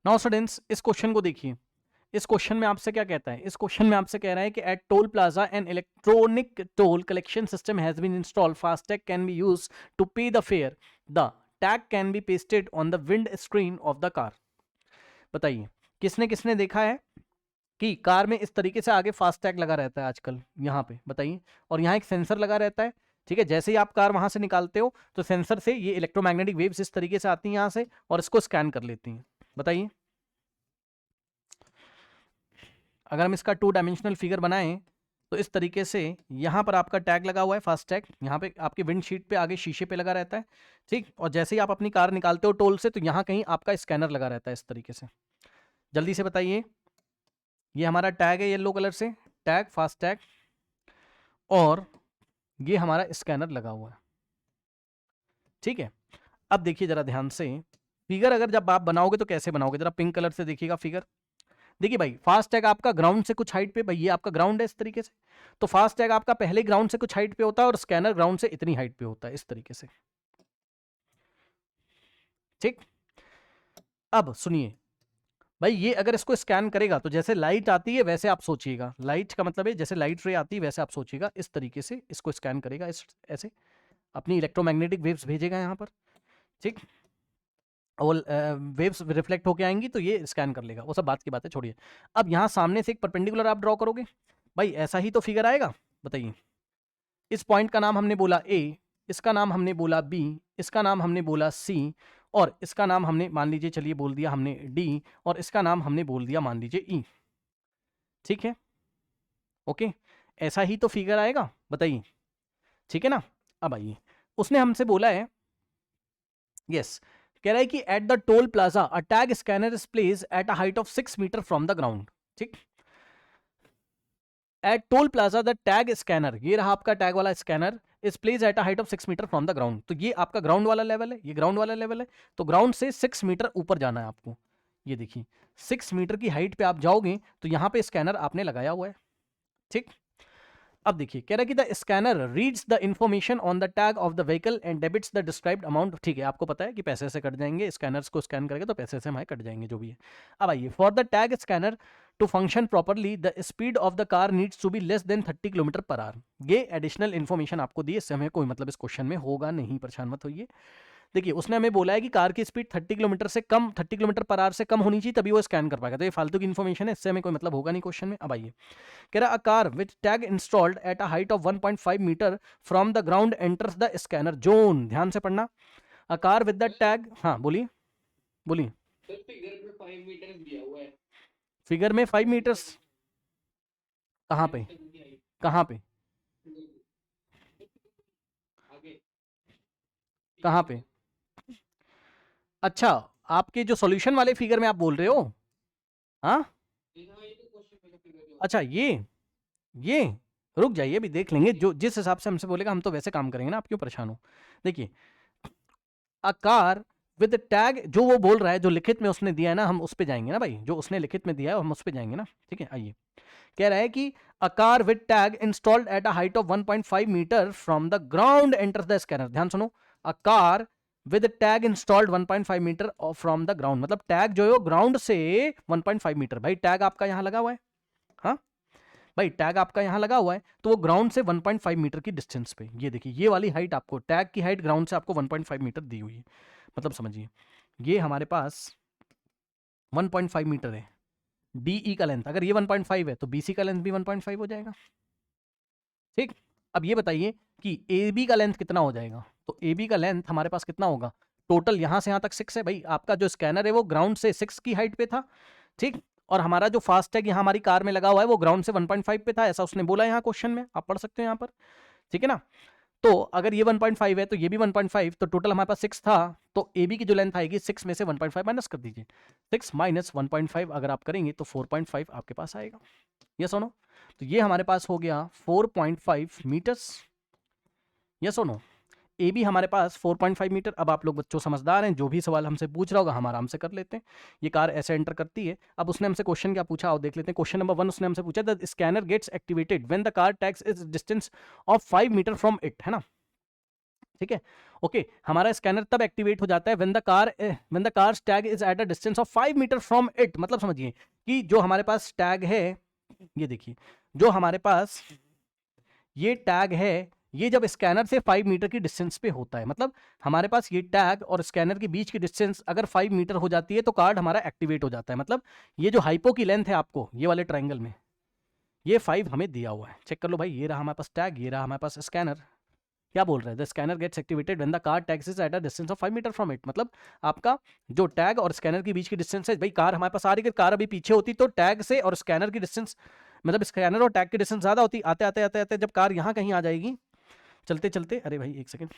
Now students इस question को देखिए। इस क्वेश्चन में आपसे क्या कहता है? इस क्वेश्चन में आपसे कह रहा है कि at toll plaza an electronic toll collection system has been installed, FASTag can be used to pay the fare, the tag can be pasted on the windscreen of the car. बताइए किसने किसने देखा है कि car में इस तरीके से आगे फास्टैग लगा रहता है आजकल, यहाँ पे बताइए, और यहाँ एक सेंसर लगा रहता है। ठीक है, जैसे ही आप कार वहां से निकालते हो तो सेंसर से ये इलेक्ट्रोमैग्नेटिक वेव्स इस तरीके से आती हैं यहाँ से और इसको स्कैन कर लेती हैं। बताइए अगर हम इसका 2 डायमेंशनल फिगर बनाएं तो इस तरीके से यहाँ पर आपका टैग लगा हुआ है, फास्ट टैग, यहाँ पे आपके विंडशीट पे आगे शीशे पे लगा रहता है। ठीक, और जैसे ही आप अपनी कार निकालते हो टोल से तो यहाँ कहीं आपका स्कैनर लगा रहता है इस तरीके से। जल्दी से बताइए, ये हमारा टैग है येलो कलर से, टैग फास्ट टैग, और ये हमारा स्कैनर लगा हुआ है। ठीक है, अब देखिए जरा ध्यान से फिगर, अगर जब आप बनाओगे तो कैसे बनाओगे, जरा पिंक कलर से देखिएगा फिगर। देखिए भाई, फास्ट टैग आपका ग्राउंड से कुछ हाइट पे, भाई ये आपका ग्राउंड है इस तरीके से, तो फास्ट टैग आपका पहले ग्राउंड से कुछ हाइट पे होता है और स्कैनर ग्राउंड से इतनी हाइट पे होता है इस तरीके से। ठीक, अब सुनिए भाई, ये अगर इसको स्कैन करेगा तो जैसे लाइट आती है वैसे आप सोचिएगा, लाइट का मतलब है जैसे लाइट रे आती है वैसे आप सोचिएगा, इस तरीके से इसको स्कैन करेगा, इस ऐसे अपनी इलेक्ट्रोमैग्नेटिक वेव्स भेजेगा यहाँ पर। ठीक, और वेव्स रिफ्लेक्ट होके आएंगी तो ये स्कैन कर लेगा, वो सब बात की बात है, छोड़िए। अब यहाँ सामने से एक परपेंडिकुलर आप ड्रॉ करोगे, भाई ऐसा ही तो फिगर आएगा। बताइए, इस पॉइंट का नाम हमने बोला ए, इसका नाम हमने बोला बी, इसका नाम हमने बोला सी, और इसका नाम हमने मान लीजिए चलिए बोल दिया हमने डी, और इसका नाम हमने बोल दिया मान लीजिए ई। ठीक है, ओके, ऐसा ही तो फिगर आएगा। बताइए, ठीक है ना। अब आइए, उसने हमसे बोला है, यस, कह रहा है कि at the toll plaza a tag scanner is place at a height of 6 metre from the ground. ठीक, at toll plaza the tag scanner, ये रहा आपका टैग वाला scanner, is place at a height of 6 metre from the ground. तो ये आपका ground वाला level है, ये ग्राउंड वाला लेवल है, तो ग्राउंड से 6 मीटर ऊपर जाना है आपको। ये देखिए 6 मीटर की हाइट पे आप जाओगे तो यहां पे स्कैनर आपने लगाया हुआ है। ठीक, अब देखिए कह रहा है कि the scanner reads the information on the tag of the vehicle and debits the described amount. ठीक है, आपको पता है कि पैसे से कट जाएंगे, स्कैनर्स को स्कैन करेगा तो पैसे से हमारे कट जाएंगे जो भी है। अब आइए, for the tag scanner to function properly the speed of the car needs to be less than 30 kilometre per hour. ये एडिशनल इन्फॉर्मेशन आपको दी, इससे हमें कोई मतलब इस क्वेश्चन में होगा नहीं, परेशान मत होइए। देखिए उसने हमें बोला है कि कार की स्पीड 30 किलोमीटर से कम, 30 किलोमीटर पर आवर से कम होनी चाहिए तभी वो स्कैन कर पाएगा, तो ये फालतू की इन्फॉर्मेशन है, इससे हमें कोई मतलब होगा नहीं क्वेश्चन में। अब आइए, कह रहा a car with tag installed at a height of 1.5 metre from the ground enters the scanner zone. ध्यान से पढ़ना, a car with the tag, हाँ बोलिए बोलिए। फिगर में 5 मीटर्स कहाँ पे, कहाँ पे, कहाँ पे? अच्छा, आपके जो सॉल्यूशन वाले फिगर में आप बोल रहे हो? हाँ, अच्छा ये रुक जाइए, अभी देख लेंगे, जो जिस हिसाब से हमसे बोलेगा हम तो वैसे काम करेंगे ना, आप क्यों परेशान हो। देखिए, अ कार विद टैग, जो वो बोल रहा है, जो लिखित में उसने दिया है ना, हम उस पे जाएंगे ना भाई, जो उसने लिखित में दिया है हम उस पे जाएंगे ना। ठीक है, आइए, कह रहा है कि a car with tag installed at a height of 1.5 metre from the ground enters the scanner. ध्यान सुनो, a car with tag installed 1.5 metre from the ground, मतलब टैग जो है वो ग्राउंड से 1.5 मीटर, भाई टैग आपका यहां लगा हुआ है, हाँ भाई टैग आपका यहां लगा हुआ है, तो वो ग्राउंड से 1.5 मीटर की डिस्टेंस पे, ये देखिए ये वाली हाइट, आपको टैग की हाइट ग्राउंड से आपको 1.5 मीटर दी हुई है। मतलब समझिए, ये हमारे पास 1.5 मीटर है, डीई का लेंथ, अगर ये 1.5 है तो बीसी का लेंथ भी 1.5 हो जाएगा। ठीक, अब ये बताइए कि ए बी का लेंथ कितना हो जाएगा, तो ए बी का लेंथ हमारे पास कितना होगा, टोटल यहां से यहां तक 6 है, भाई आपका जो स्कैनर है वो ग्राउंड से 6 की हाइट पे था। ठीक, और हमारा जो फास्ट टैग यहाँ हमारी कार में लगा हुआ है वो ग्राउंड से 1.5 पे था, ऐसा उसने बोला यहाँ क्वेश्चन में, आप पढ़ सकते हो यहाँ पर। ठीक है ना, तो अगर ये 1.5 है तो ये भी 1.5, तो टोटल हमारे पास 6 था, तो ए बी की जो लेंथ आएगी 6 में से 1.5 माइनस कर दीजिए, 6 माइनस 1.5 अगर आप करेंगे तो 4.5 आपके पास आएगा। यस और नो, तो ये हमारे पास हो गया 4.5 मीटर्स। यस और नो, ए बी हमारे पास 4.5 मीटर। अब आप लोग बच्चों समझदार हैं, जो भी सवाल हमसे पूछ रहा होगा हम आराम से कर लेते हैं। ये कार ऐसे एंटर करती है, अब उसने हमसे क्वेश्चन क्या पूछा, आओ देख लेते हैं। क्वेश्चन नंबर 1 उसने हमसे पूछा, the scanner gets activated when the car tags is distance of 5 metre from it, है ना। ठीक है, ओके। हमारा स्कैनर तब एक्टिवेट हो जाता है when the car tag is at a distance of 5 metre from it. मतलब समझिए कि जो हमारे पास टैग है, ये देखिए, जो हमारे पास ये टैग है, ये जब स्कैनर से 5 मीटर की डिस्टेंस पे होता है, मतलब हमारे पास ये टैग और स्कैनर के बीच की डिस्टेंस अगर 5 मीटर हो जाती है तो कार्ड हमारा एक्टिवेट हो जाता है। मतलब ये जो हाइपो की लेंथ है आपको ये वाले ट्रायंगल में, ये 5 हमें दिया हुआ है। चेक कर लो भाई, ये रहा हमारे पास टैग, ये रहा हमारे पास स्कैनर। क्या बोल रहे हैं, the scanner gets activated when the car tags is at a distance of 5 metre from it. मतलब आपका जो टैग और स्कैनर के बीच की डिस्टेंस है, भाई कार हमारे पास आ रही है, कार अभी पीछे होती तो टैग से और स्कैनर की डिस्टेंस, मतलब स्कैनर और टैग की डिस्टेंस ज्यादा होती। आते आते आते आते जब कार यहाँ कहीं आ जाएगी, चलते चलते, अरे भाई एक सेकेंड,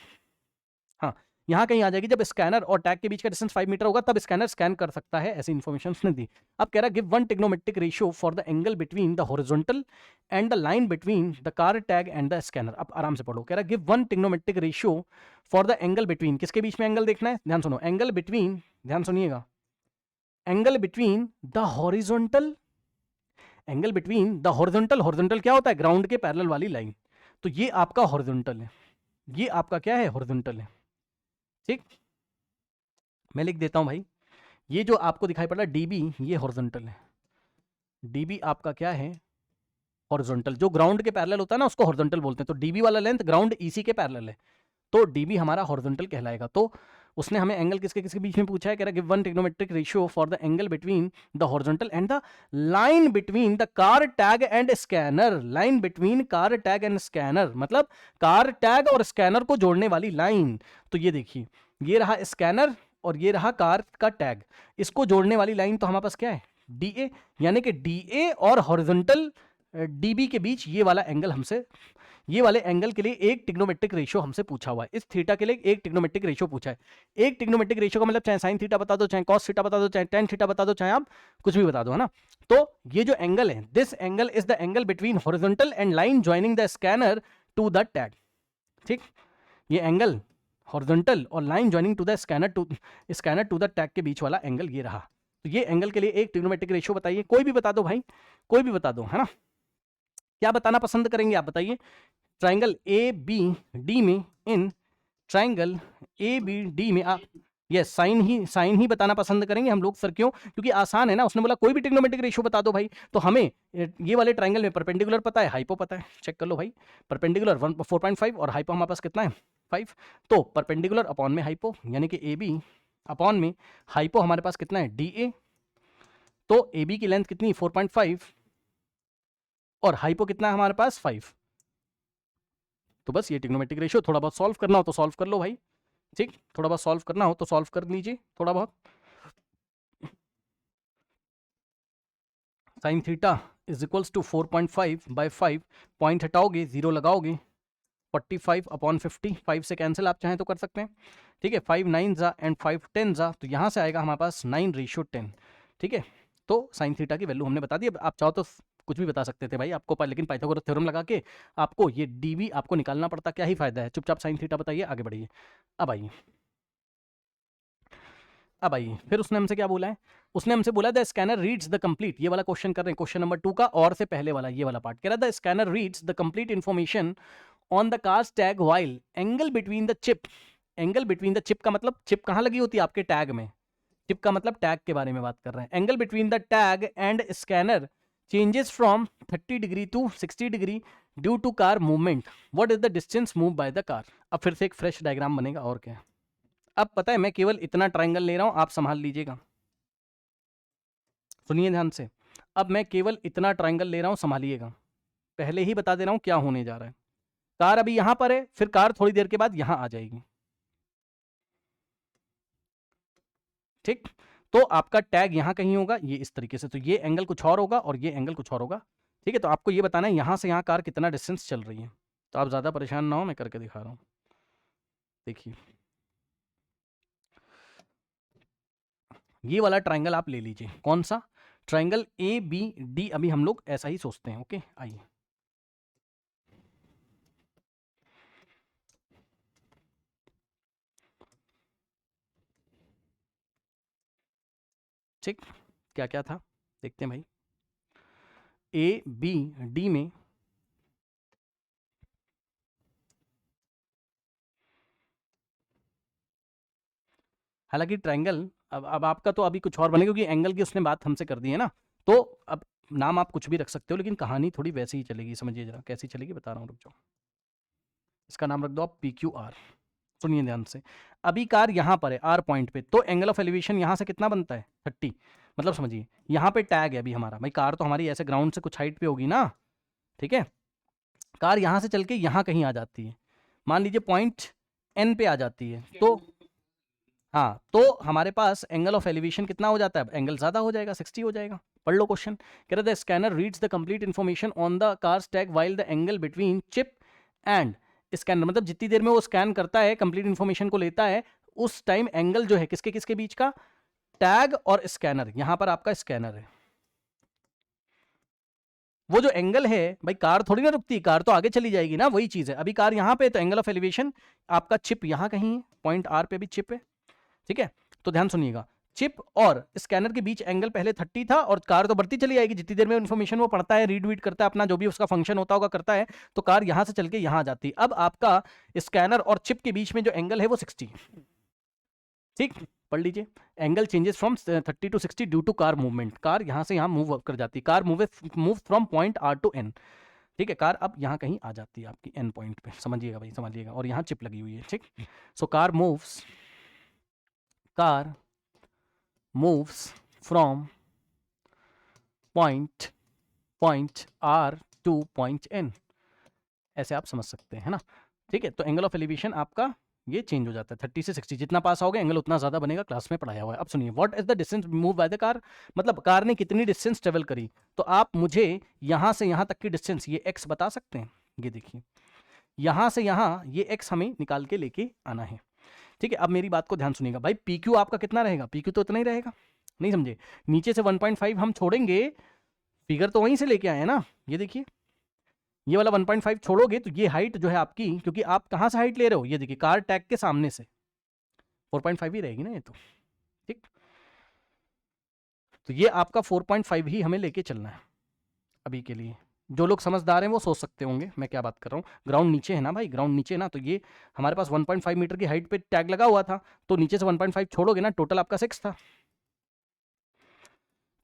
हाँ, यहाँ कहीं आ जाएगी, जब स्कैनर और टैग के बीच का डिस्टेंस 5 मीटर होगा तब स्कैनर स्कैन कर सकता है, ऐसी इन्फॉर्मेशन उसने दी। अब कह रहा है give one trigonometric ratio for the angle between the horizontal and the line between the car tag and the scanner. अब आराम से पढ़ो, कह रहा है give one trigonometric ratio for the angle between, किसके बीच में एंगल देखना है, ध्यान सुनो, एंगल बिटवीन, ध्यान सुनिएगा, angle between the horizontal, angle between the horizontal, horizontal क्या होता है, ग्राउंड के पैरेलल वाली लाइन, तो ये आपका हॉरिजॉन्टल है, ये आपका क्या है, हॉरिजॉन्टल है। ठीक, मैं लिख देता हूं भाई, ये जो आपको दिखाई पड़ रहा है डीबी, ये हॉरिजॉन्टल है, डीबी आपका क्या है, हॉरिजॉन्टल। जो ग्राउंड के पैरेलल होता है ना उसको हॉरिजॉन्टल बोलते हैं, तो डीबी वाला लेंथ ग्राउंड ईसी के पैरेलल है, तो डीबी हमारा हॉरिजॉन्टल कहलाएगा। तो उसने हमें एंगल किसके किसके बीच में पूछा है, कह रहा है give one trigonometric ratio for the angle between the horizontal and the line between the car tag and scanner, line between car tag and scanner, मतलब कार टैग और स्कैनर को जोड़ने वाली लाइन। तो ये देखिए, ये रहा स्कैनर और ये रहा कार का टैग, इसको जोड़ने वाली लाइन तो हमारे पास क्या है, डीए, यानी कि डीए और हॉरिजॉन्टल डीबी के बीच ये वाला एंगल हमसे, ये वाले एंगल के लिए एक ट्रिग्नोमेट्रिक रेशियो हमसे पूछा हुआ है, इस थीटा के लिए एक ट्रिग्नोमेट्रिक रेशियो पूछा है। एक ट्रिग्नोमेट्रिक रेशियो का मतलब चाहे साइन थीटा बता दो, चाहे कॉस थीटा बता दो, चाहे टेन थीटा बता दो, चाहे आप कुछ भी बता दो, है ना। तो ये जो एंगल है, this angle is the angle between horizontal and line joining the scanner to the tag. ठीक, ये एंगल हॉरिजॉन्टल और line joining to the scanner to the tag के बीच वाला एंगल ये रहा। तो ये एंगल के लिए एक ट्रिग्नोमेट्रिक रेशियो बताइए, कोई भी बता दो भाई, कोई भी बता दो, है ना। क्या बताना पसंद करेंगे आप बताइए, ट्राइंगल ए बी डी में, इन ट्राइंगल ए बी डी में आप यस साइन ही बताना पसंद करेंगे हम लोग। सर क्यों, क्योंकि आसान है ना, उसने बोला कोई भी ट्रिग्नोमेट्रिक रेशियो बता दो भाई, तो हमें ये वाले ट्राइंगल में परपेंडिकुलर पता है, हाइपो पता है, चेक कर लो भाई, परपेंडिकुलर 4.5 और हाइपो हमारे पास कितना है 5, तो परपेंडिकुलर अपॉन में हाइपो, यानी कि ए बी अपॉन में हाइपो हमारे पास कितना है डी ए, तो ए बी की लेंथ कितनी 4.5 और हाइपो कितना है हमारे पास 5। तो बस ये ट्रिग्नोमेट्रिक रेशियो, थोड़ा बहुत सॉल्व करना हो तो सॉल्व कर लो भाई, ठीक, थोड़ा बहुत सॉल्व करना हो तो सॉल्व कर लीजिए थोड़ा बहुत। Sine theta is equals to 4.5 by 5, point हटाओगे 0 लगाओगे, 45 अपॉन 50, 5 से कैंसिल आप चाहें तो कर सकते हैं, ठीक है, 5 9 जा एंड 5 10 जा, तो यहाँ से आएगा हमारे पास 9:10। ठीक है, तो साइन थीटा की वैल्यू हमने बता दी। अब आप चाहो तो कुछ भी बता सकते थे भाई आपको, पर लेकिन पाइथागोरस थ्योरम लगा के आपको ये डीबी आपको निकालना पड़ता, क्या ही फायदा है, चुपचाप साइन थीटा बताइए, आगे बढ़िए। अब आइए, अब आइए, फिर उसने हमसे क्या बोला है, उसने हमसे बोला the scanner reads the complete, ये वाला क्वेश्चन कर रहे हैं, क्वेश्चन नंबर 2 का, और से पहले वाला ये वाला पार्ट कह रहा है the scanner reads the complete information on the cars tag while angle between the chip, angle between the chip का मतलब चिप कहाँ लगी होती है आपके टैग में, चिप का मतलब टैग के बारे में बात कर रहे हैं, angle between the tag and scanner changes from 30 degree to 60 degree due to car movement, what is the distance move by the car. अब फिर से एक फ्रेश डायग्राम बनेगा, और क्या है, अब पता है मैं केवल इतना ट्रायंगल ले रहा हूं, आप संभाल लीजिएगा, सुनिए ध्यान से, अब मैं केवल इतना ट्रायंगल ले रहा हूं, संभालिएगा, पहले ही बता दे रहा हूं क्या होने जा रहा है। कार अभी यहां पर है, फिर कार थोड़ी देर के बाद यहां आ जाएगी, ठीक, तो आपका टैग यहां कहीं होगा, ये इस तरीके से, तो ये एंगल कुछ और होगा और ये एंगल कुछ और होगा, ठीक है। तो आपको ये बताना है यहां से यहां कार कितना डिस्टेंस चल रही है, तो आप ज्यादा परेशान ना हो, मैं करके दिखा रहा हूं, देखिए ये वाला ट्राइंगल आप ले लीजिए, कौन सा ट्राइंगल ए बी डी, अभी हम लोग ऐसा ही सोचते हैं, ओके आइए, ठीक, क्या क्या था देखते हैं भाई, ए बी डी में हालांकि ट्रायंगल अब आपका तो अभी कुछ और बनेगा क्योंकि एंगल की उसने बात हमसे कर दी है ना, तो अब नाम आप कुछ भी रख सकते हो लेकिन कहानी थोड़ी वैसी ही चलेगी। समझिए जरा कैसी चलेगी, बता रहा हूँ, रुक जाओ। इसका नाम रख दो आप PQR। सुनिए ध्यान से, अभी कार यहाँ पर है R पॉइंट पे, तो एंगल ऑफ एलिवेशन यहाँ से कितना बनता है 30। मतलब समझिए यहाँ पे टैग है अभी हमारा, भाई कार तो हमारी ऐसे ग्राउंड से कुछ हाइट पे होगी ना, ठीक है। कार यहाँ से चल के यहाँ कहीं आ जाती है, मान लीजिए पॉइंट N पे आ जाती है, तो हाँ, तो हमारे पास एंगल ऑफ एलिवेशन कितना हो जाता है, एंगल ज्यादा हो जाएगा, 60 हो जाएगा। पढ़ लो क्वेश्चन, कह रहे the scanner reads the complete information on the car tag while the angle between chip and scanner, मतलब जितनी देर में वो स्कैन करता है, कंप्लीट इन्फॉर्मेशन को लेता है, उस टाइम एंगल जो है किसके किसके बीच का, टैग और स्कैनर। यहां पर आपका स्कैनर है, वो जो एंगल है भाई, कार थोड़ी ना रुकती, कार तो आगे चली जाएगी ना, वही चीज है। अभी कार यहां पे, तो एंगल ऑफ एलिवेशन आपका चिप यहां कहीं है, पॉइंट R पे भी चिप है, ठीक है। तो ध्यान सुनिएगा, चिप और स्कैनर के बीच एंगल पहले 30 था, और कार तो बढ़ती चली जाएगी जितनी देर में इन्फॉर्मेशन वो पढ़ता है, रीड वीड करता है, अपना जो भी उसका फंक्शन होता होगा करता है, तो कार यहां से चल के यहां आ जाती है। अब आपका स्कैनर और चिप के बीच में जो एंगल है वो 60, ठीक। पढ़ लीजिए, angle changes from 30 to 60 due to car movement, car यहां से यहां मूव कर जाती है, car move from point R to N, ठीक है। कार अब यहां कहीं आ जाती है आपकी N पॉइंट पे, समझिएगा भाई, समझिएगा, और यहां चिप लगी हुई है, ठीक। So car moves from point R to point N, ऐसे आप समझ सकते हैं ना, ठीक है। तो एंगल ऑफ एलिवेशन आपका ये चेंज हो जाता है 30 से 60, जितना पास आओगे एंगल उतना ज्यादा बनेगा, क्लास में पढ़ाया हुआ है। अब सुनिए, what is the distance move by the car, मतलब कार ने कितनी डिस्टेंस ट्रेवल करी, तो आप मुझे यहां से यहां तक की डिस्टेंस ये x बता सकते हैं। ये देखिए, यहां से यहां ये x हमें निकाल के लेके आना है, ठीक है। अब मेरी बात को ध्यान सुनिएगा भाई, PQ आपका कितना रहेगा, PQ तो इतना ही रहेगा, नहीं समझे, नीचे से 1.5 हम छोड़ेंगे, फिगर तो वहीं से लेके आए हैं ना। ये देखिए, ये वाला 1.5 छोड़ोगे तो ये हाइट जो है आपकी, क्योंकि आप कहां से हाइट ले रहे हो, ये देखिए कार टैग के सामने से 4.5 ही रहेगी ना ये तो, ठीक। तो ये आपका 4.5 ही हमें लेके चलना है अभी के लिए। जो लोग समझदार हैं वो सोच सकते होंगे मैं क्या बात कर रहा हूँ, ग्राउंड नीचे है ना भाई, ग्राउंड नीचे है ना, तो ये हमारे पास 1.5 मीटर की हाइट पे टैग लगा हुआ था, तो नीचे से 1.5 छोड़ोगे ना, टोटल आपका 6 था,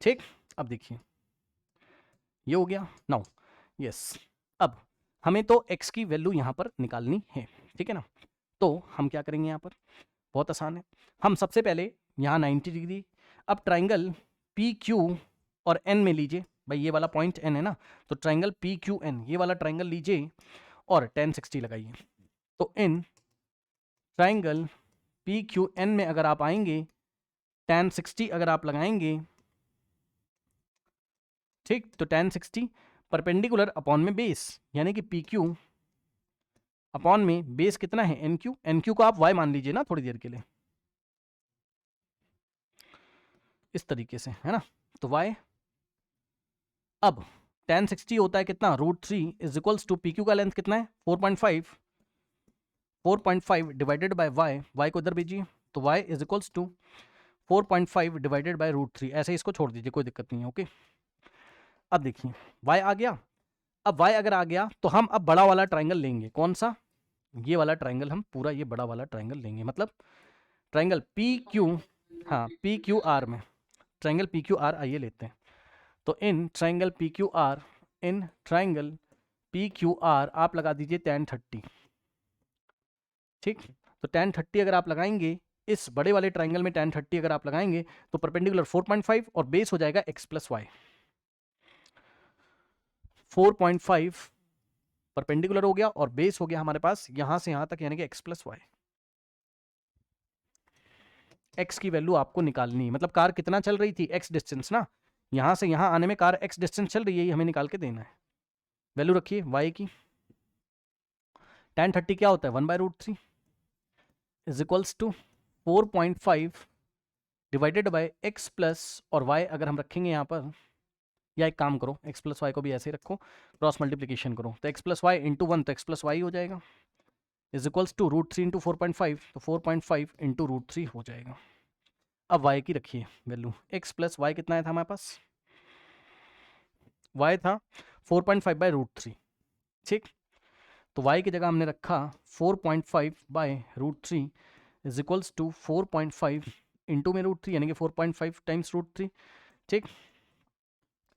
ठीक। अब देखिए ये हो गया नाउ, यस। अब हमें तो x की वैल्यू यहाँ पर निकालनी है, ठीक है ना। तो हम क्या करेंगे यहाँ पर, बहुत आसान है। हम सबसे पहले यहाँ 90 डिग्री, अब ट्राइंगल PQ और N में लीजिए, भाई ये वाला पॉइंट N है ना, तो ट्राइंगल PQN ये वाला ट्राइंगल लीजिए और tan 60 लगाइए। तो इन ट्राइंगल PQN में अगर आप आएंगे, tan 60 अगर आप लगाएंगे, ठीक, तो tan 60 परपेंडिकुलर अपॉन में बेस, यानी कि PQ अपॉन में बेस कितना है NQ, NQ को आप y मान लीजिए ना थोड़ी देर के लिए, इस तरीके से, है ना। तो y, अब tan 60 होता है कितना, √3 इज इक्वल्स टू PQ का लेंथ कितना है 4.5, 4.5 डिवाइडेड बाय y को इधर भेजिए, तो y is equals to 4.5 divided by √3, ऐसे इसको छोड़ दीजिए, कोई दिक्कत नहीं है, ओके। अब देखिए y आ गया, अब y अगर आ गया तो हम अब बड़ा वाला ट्राइंगल लेंगे, कौन सा, ये वाला ट्राइंगल, हम पूरा ये बड़ा वाला ट्राइंगल लेंगे, मतलब ट्राइंगल PQ, हाँ PQR में, ट्राइंगल PQR आइए लेते हैं। तो इन ट्राइंगल PQR आप लगा दीजिए tan 30, ठीक। तो tan 30 अगर आप लगाएंगे इस बड़े वाले ट्राइंगल में, tan 30 अगर आप लगाएंगे तो परपेंडिकुलर 4.5 और बेस हो जाएगा x प्लस वाई, 4.5 परपेंडिकुलर हो गया और बेस हो गया हमारे पास यहां से यहां तक, यानी कि x प्लस वाई। x की वैल्यू आपको निकालनी है, मतलब कार कितना चल रही थी, x डिस्टेंस ना, यहां से यहां आने में कार x डिस्टेंस चल रही है, ये हमें निकाल के देना है। वैल्यू रखिए y की, tan 30 क्या होता है 1/√3 is equals to 4.5 divided by x plus और y, अगर हम रखेंगे यहाँ पर, या एक काम करो x प्लस वाई को भी ऐसे ही रखो, क्रॉस मल्टीप्लीकेशन करो, तो x प्लस वाई इंटू 1 तो x प्लस वाई हो जाएगा, इज इक्वल्स टू √3 इंटू 4.5, तो 4.5 इंटू √3 हो जाएगा। अब y की रखिए वैल्यू, x प्लस वाई कितना है था हमारे पास, y था 4.5 बाय √3, ठीक। तो y की जगह हमने रखा 4.5 by √3 is equals to 4.5 into में √3 यानी कि 4.5 टाइम्स √3। ठीक,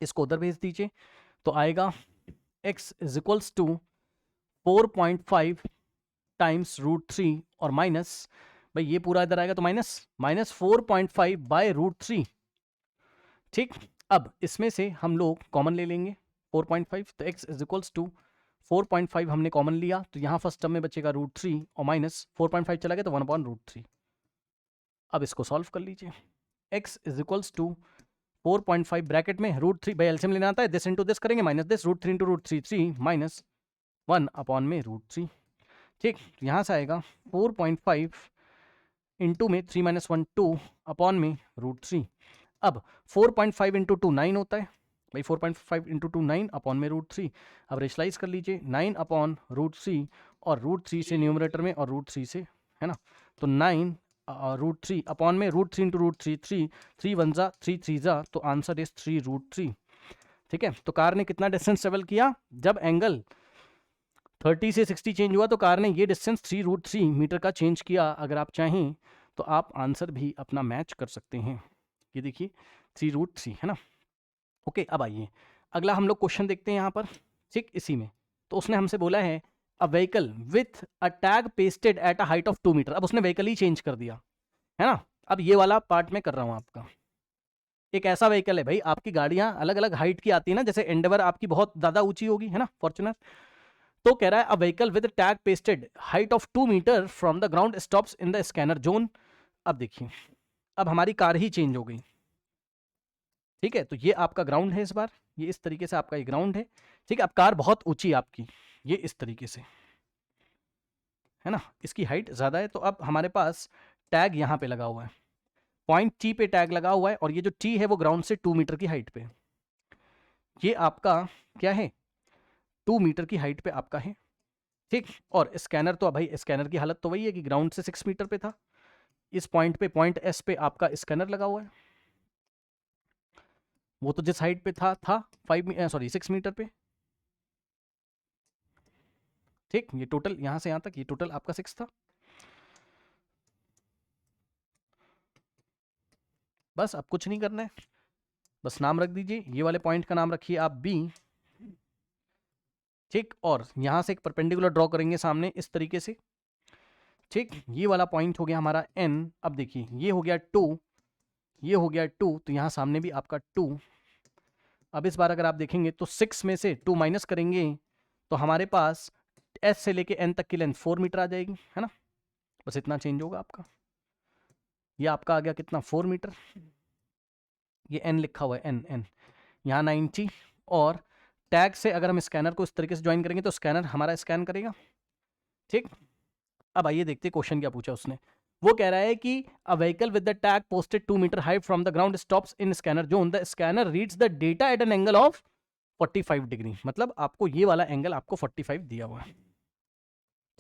इसको उधर भेज दीजिए तो आएगा x is equals to 4.5 times √3 और माइनस, भाई ये पूरा इधर आएगा तो माइनस 4.5 बाय √3। ठीक, अब इसमें से हम लोग कॉमन ले लेंगे 4.5, तो x इज इक्वल्स टू 4.5 हमने कॉमन लिया तो यहाँ फर्स्ट टर्म में बचेगा √3 और माइनस 4.5 चला गया तो 1/√3। अब इसको सॉल्व कर लीजिए, x is equals to 4.5 bracket में √3 बाई एलसीएम लेना आता है, दिस इंटू दिस करेंगे, माइनस दिस √3 इंटू √3 3 माइनस 1/में √3। ठीक, यहाँ से आएगा 4.5 इंटू में 3 - 1 2 में √3। अब 4.5 इंटू 2 9 होता है भाई, 4.5 इंटू 2 9 में √3। अब रेशलाइज कर लीजिए 9/√3 और √3 से न्यूमरेटर में और √3 से, है ना, तो 9 √3 में √3 इंटू √3 3 3 1 जा 3 3 जा, तो आंसर इज 3√3। ठीक है, तो कार ने कितना डिस्टेंस ट्रेवल किया, जब एंगल 30 से 60 चेंज हुआ तो कार ने ये डिस्टेंस 3√3 मीटर का चेंज किया। अगर आप चाहें तो आप आंसर भी अपना मैच कर सकते हैं, ये देखिए 3√3 है ना। ओके, अब आइए अगला हम लोग क्वेश्चन देखते हैं यहाँ पर। ठीक, इसी में तो उसने हमसे बोला है a vehicle with a tag pasted at a height of 2 metre. अब उसने व्हीकल ही चेंज कर दिया, है ना। अब ये वाला पार्ट मैं कर रहा हूँ आपका, एक ऐसा व्हीकल है भाई, आपकी गाड़ियां अलग अलग हाइट की आती है ना, जैसे एंडेवर आपकी बहुत ज्यादा ऊंची होगी, है ना, फॉर्च्यूनर। तो कह रहा है a vehicle with tag pasted height of 2 metre from the ground stops in the scanner zone. अब देखिए, अब हमारी कार ही चेंज हो गई। ठीक है, तो ये आपका ग्राउंड है, इस बार ये इस तरीके से आपका ये ग्राउंड है। ठीक है, अब कार बहुत ऊंची है आपकी, ये इस तरीके से, है ना, इसकी हाइट ज्यादा है। तो अब हमारे पास टैग यहाँ पे लगा हुआ है, पॉइंट टी पे टैग लगा हुआ है, और ये जो टी है वो ग्राउंड से 2 मीटर की हाइट पे, ये आपका क्या है, 2 मीटर की हाइट पे आपका है। ठीक, और स्कैनर तो भाई स्कैनर की हालत तो वही है कि ग्राउंड से 6 मीटर पे था। इस पॉइंट पे, पॉइंट एस पे आपका स्कैनर लगा हुआ है, वो तो जिस हाइट पे था 6 मीटर पे। ठीक, ये टोटल यहां से यहां तक, ये टोटल आपका 6 था। बस अब कुछ नहीं करना है, बस नाम रख दीजिए, ये वाले पॉइंट का नाम रखिए आप बी। ठीक, और यहां से एक परपेंडिकुलर ड्रॉ करेंगे सामने इस तरीके से। ठीक, ये वाला पॉइंट हो गया हमारा एन। अब देखिए ये हो गया 2, ये हो गया 2, तो यहां सामने भी आपका 2। अब इस बार अगर आप देखेंगे तो 6 में से 2 माइनस करेंगे तो हमारे पास एस से लेके एन तक की लेंथ 4 मीटर आ जाएगी, है ना। बस इतना चेंज होगा आपका, ये आपका आ गया कितना, 4 मीटर। ये एन लिखा हुआ है, एन एन यहाँ 90, और टैग से अगर हम स्कैनर को इस तरीके से ज्वाइन करेंगे तो स्कैनर हमारा स्कैन करेगा। ठीक, अब आइए देखते हैं क्वेश्चन क्या पूछा उसने। वो कह रहा है कि a vehicle with the tag posted 2 metre height from the ground stops in scanner zone, the scanner reads the data at an angle of 45 degree. मतलब आपको ये वाला एंगल आपको 45 दिया हुआ है।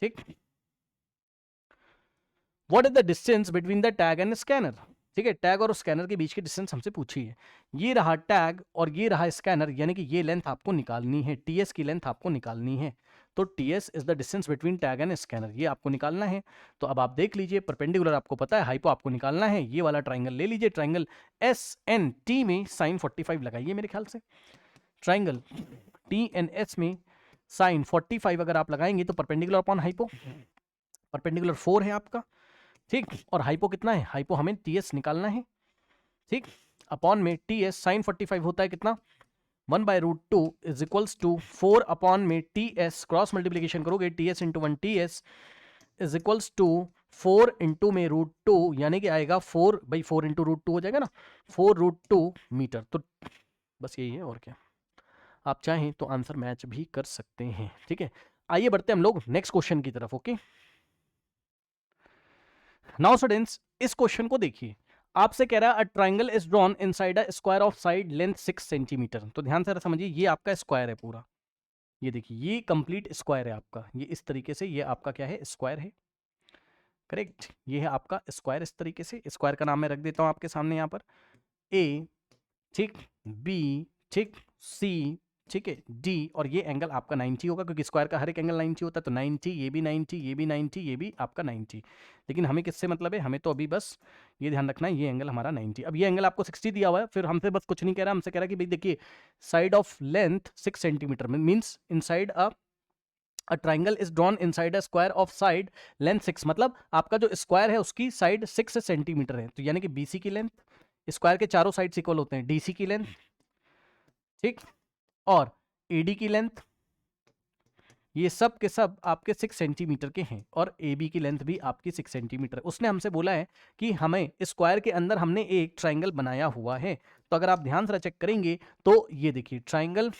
ठीक, what is the distance between the tag and scanner. ठीक है, टैग और स्कैनर के बीच की डिस्टेंस हमसे पूछी है। ये रहा टैग और ये रहा स्कैनर, यानी कि ये लेंथ आपको निकालनी है, टीएस की लेंथ आपको निकालनी है। तो TS is the distance between tag and scanner, ये आपको निकालना है। तो अब आप देख लीजिए, परपेंडिकुलर आपको पता है, हाइपो आपको निकालना है। ये वाला ट्राइंगल ले लीजिए, ट्राइंगल एस एन टी में साइन 45 लगाइए मेरे ख्याल से। ट्राइंगल टी एन एस में साइन 45 अगर आप लगाएंगे तो परपेंडिकुलर अपॉन हाइपो, परपेंडिकुलर 4 है आपका। ठीक, और हाइपो कितना है, हाइपो हमें टीएस निकालना है। ठीक, अपॉन में टीएस साइन 45 होता है कितना, 1/√2 इज इक्वल्स टू 4 अपॉन में टीएस, क्रॉस मल्टीप्लीकेशन करोगे TS into 1 TS is equals to 4 into में √2, यानी कि आएगा 4/4 इंटू √2 हो जाएगा ना, 4√2 मीटर। तो बस यही है, और क्या। आप चाहें तो आंसर मैच भी कर सकते हैं। ठीक है, आइए बढ़ते हम लोग नेक्स्ट क्वेश्चन की तरफ। ओके, नाउ स्टूडेंट्स इस क्वेश्चन को देखिए, आपसे कह रहा है a triangle is drawn inside a square of side length 6 centimetre. तो ध्यान से समझिए, ये आपका स्क्वायर है पूरा, ये देखिए ये कंप्लीट स्क्वायर है आपका, ये इस तरीके से, ये आपका क्या है, स्क्वायर है। करेक्ट, ये है आपका स्क्वायर, इस तरीके से। स्क्वायर का नाम मैं रख देता हूं आपके सामने यहाँ पर, ए, ठीक, बी, ठीक, सी, ठीक है, डी, और ये एंगल आपका 90 होगा क्योंकि स्क्वायर का हर एक एंगल 90 होता है, तो 90, ये भी 90, ये भी 90, ये भी आपका 90। लेकिन हमें किससे मतलब है, हमें तो अभी बस ये ध्यान रखना है, ये एंगल हमारा 90। अब ये एंगल आपको 60 दिया हुआ है, फिर हमसे बस कुछ नहीं कह रहा, हमसे कह रहा है कि भाई देखिए side of length 6 centimetre means inside a triangle is drawn inside a square of side length 6, मतलब आपका जो स्क्वायर है उसकी साइड 6 सेंटीमीटर है, तो यानी कि बीसी की लेंथ, स्क्वायर के चारों साइड इक्वल होते हैं, डीसी की लेंथ, ठीक, और एडी की लेंथ, ये सब के सब आपके 6 सेंटीमीटर के हैं, और ए बी की लेंथ भी आपकी 6 सेंटीमीटर है। उसने हमसे बोला है कि हमें स्क्वायर के अंदर हमने एक ट्राइंगल बनाया हुआ है, तो अगर आप ध्यान से चेक करेंगे तो ये देखिए ट्राइंगल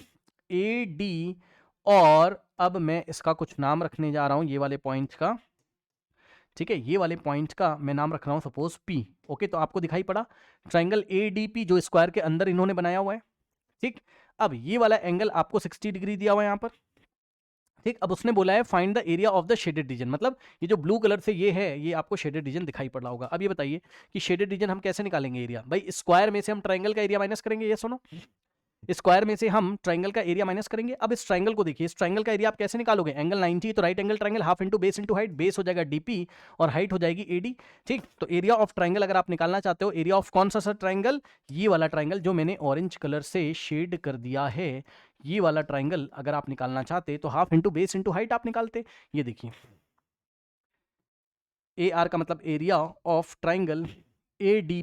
ए डी, और अब मैं इसका कुछ नाम रखने जा रहा हूं ये वाले पॉइंट का, ठीक है, ये वाले पॉइंट का मैं नाम रख रहा हूं सपोज पी। ओके, तो आपको दिखाई पड़ा ट्राइंगल ए डी पी जो स्क्वायर के अंदर इन्होंने बनाया हुआ है, ठीक। अब ये वाला एंगल आपको 60 डिग्री दिया हुआ है यहां पर, ठीक। अब उसने बोला है find the area of the shaded region, मतलब ये जो ब्लू कलर से ये है, ये आपको शेडेड रीजन दिखाई पड़ रहा होगा। अब ये बताइए कि शेडेड रीजन हम कैसे निकालेंगे एरिया, भाई स्क्वायर में से हम ट्राइंगल का एरिया माइनस करेंगे, ये सुनो, स्क्वायर में से हम ट्राइंगल का एरिया माइनस करेंगे। अब इस ट्राइंगल को देखिए, इस ट्राइंगल का एरिया आप कैसे निकालोगे, एंगल 90, तो right angle triangle half into base into height, base हो जाएगा डीपी और हाइट हो जाएगी एडी, ठीक। तो एरिया ऑफ ट्राइंगल अगर आप निकालना चाहते हो, एरिया ऑफ कौन सा सर ट्राइंगल, ये वाला ट्राइंगल जो मैंने ऑरेंज कलर से शेड कर दिया है, ये वाला ट्राइंगल अगर आप निकालना चाहते तो half into base into height आप निकालते। ये देखिए ए आर का मतलब area of triangle A D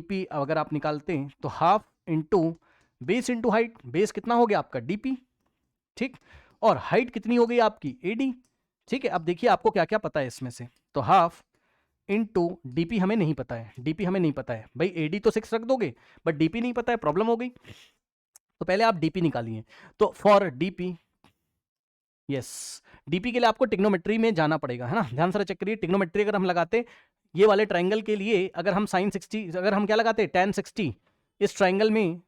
P अगर आप निकालते हैं तो half into base into height, base कितना हो गया आपका डीपी, ठीक, और हाइट कितनी हो गई आपकी एडी, ठीक है। अब देखिए आपको क्या क्या पता है इसमें से, तो हाफ इंटू डीपी हमें नहीं पता है, डीपी हमें नहीं पता है भाई, एडी तो 6 रख दोगे बट डीपी नहीं पता है, प्रॉब्लम हो गई। तो पहले आप डीपी निकालिए, तो फॉर डीपी, यस, डीपी के लिए आपको टिग्नोमेट्री में जाना पड़ेगा, है ना, ध्यान से चेक करिए, टिग्नोमेट्री अगर हम लगाते ये वाले ट्राइंगल के लिए, अगर हम साइन 60, अगर हम क्या लगाते tan 60, इस ट्राइंगल में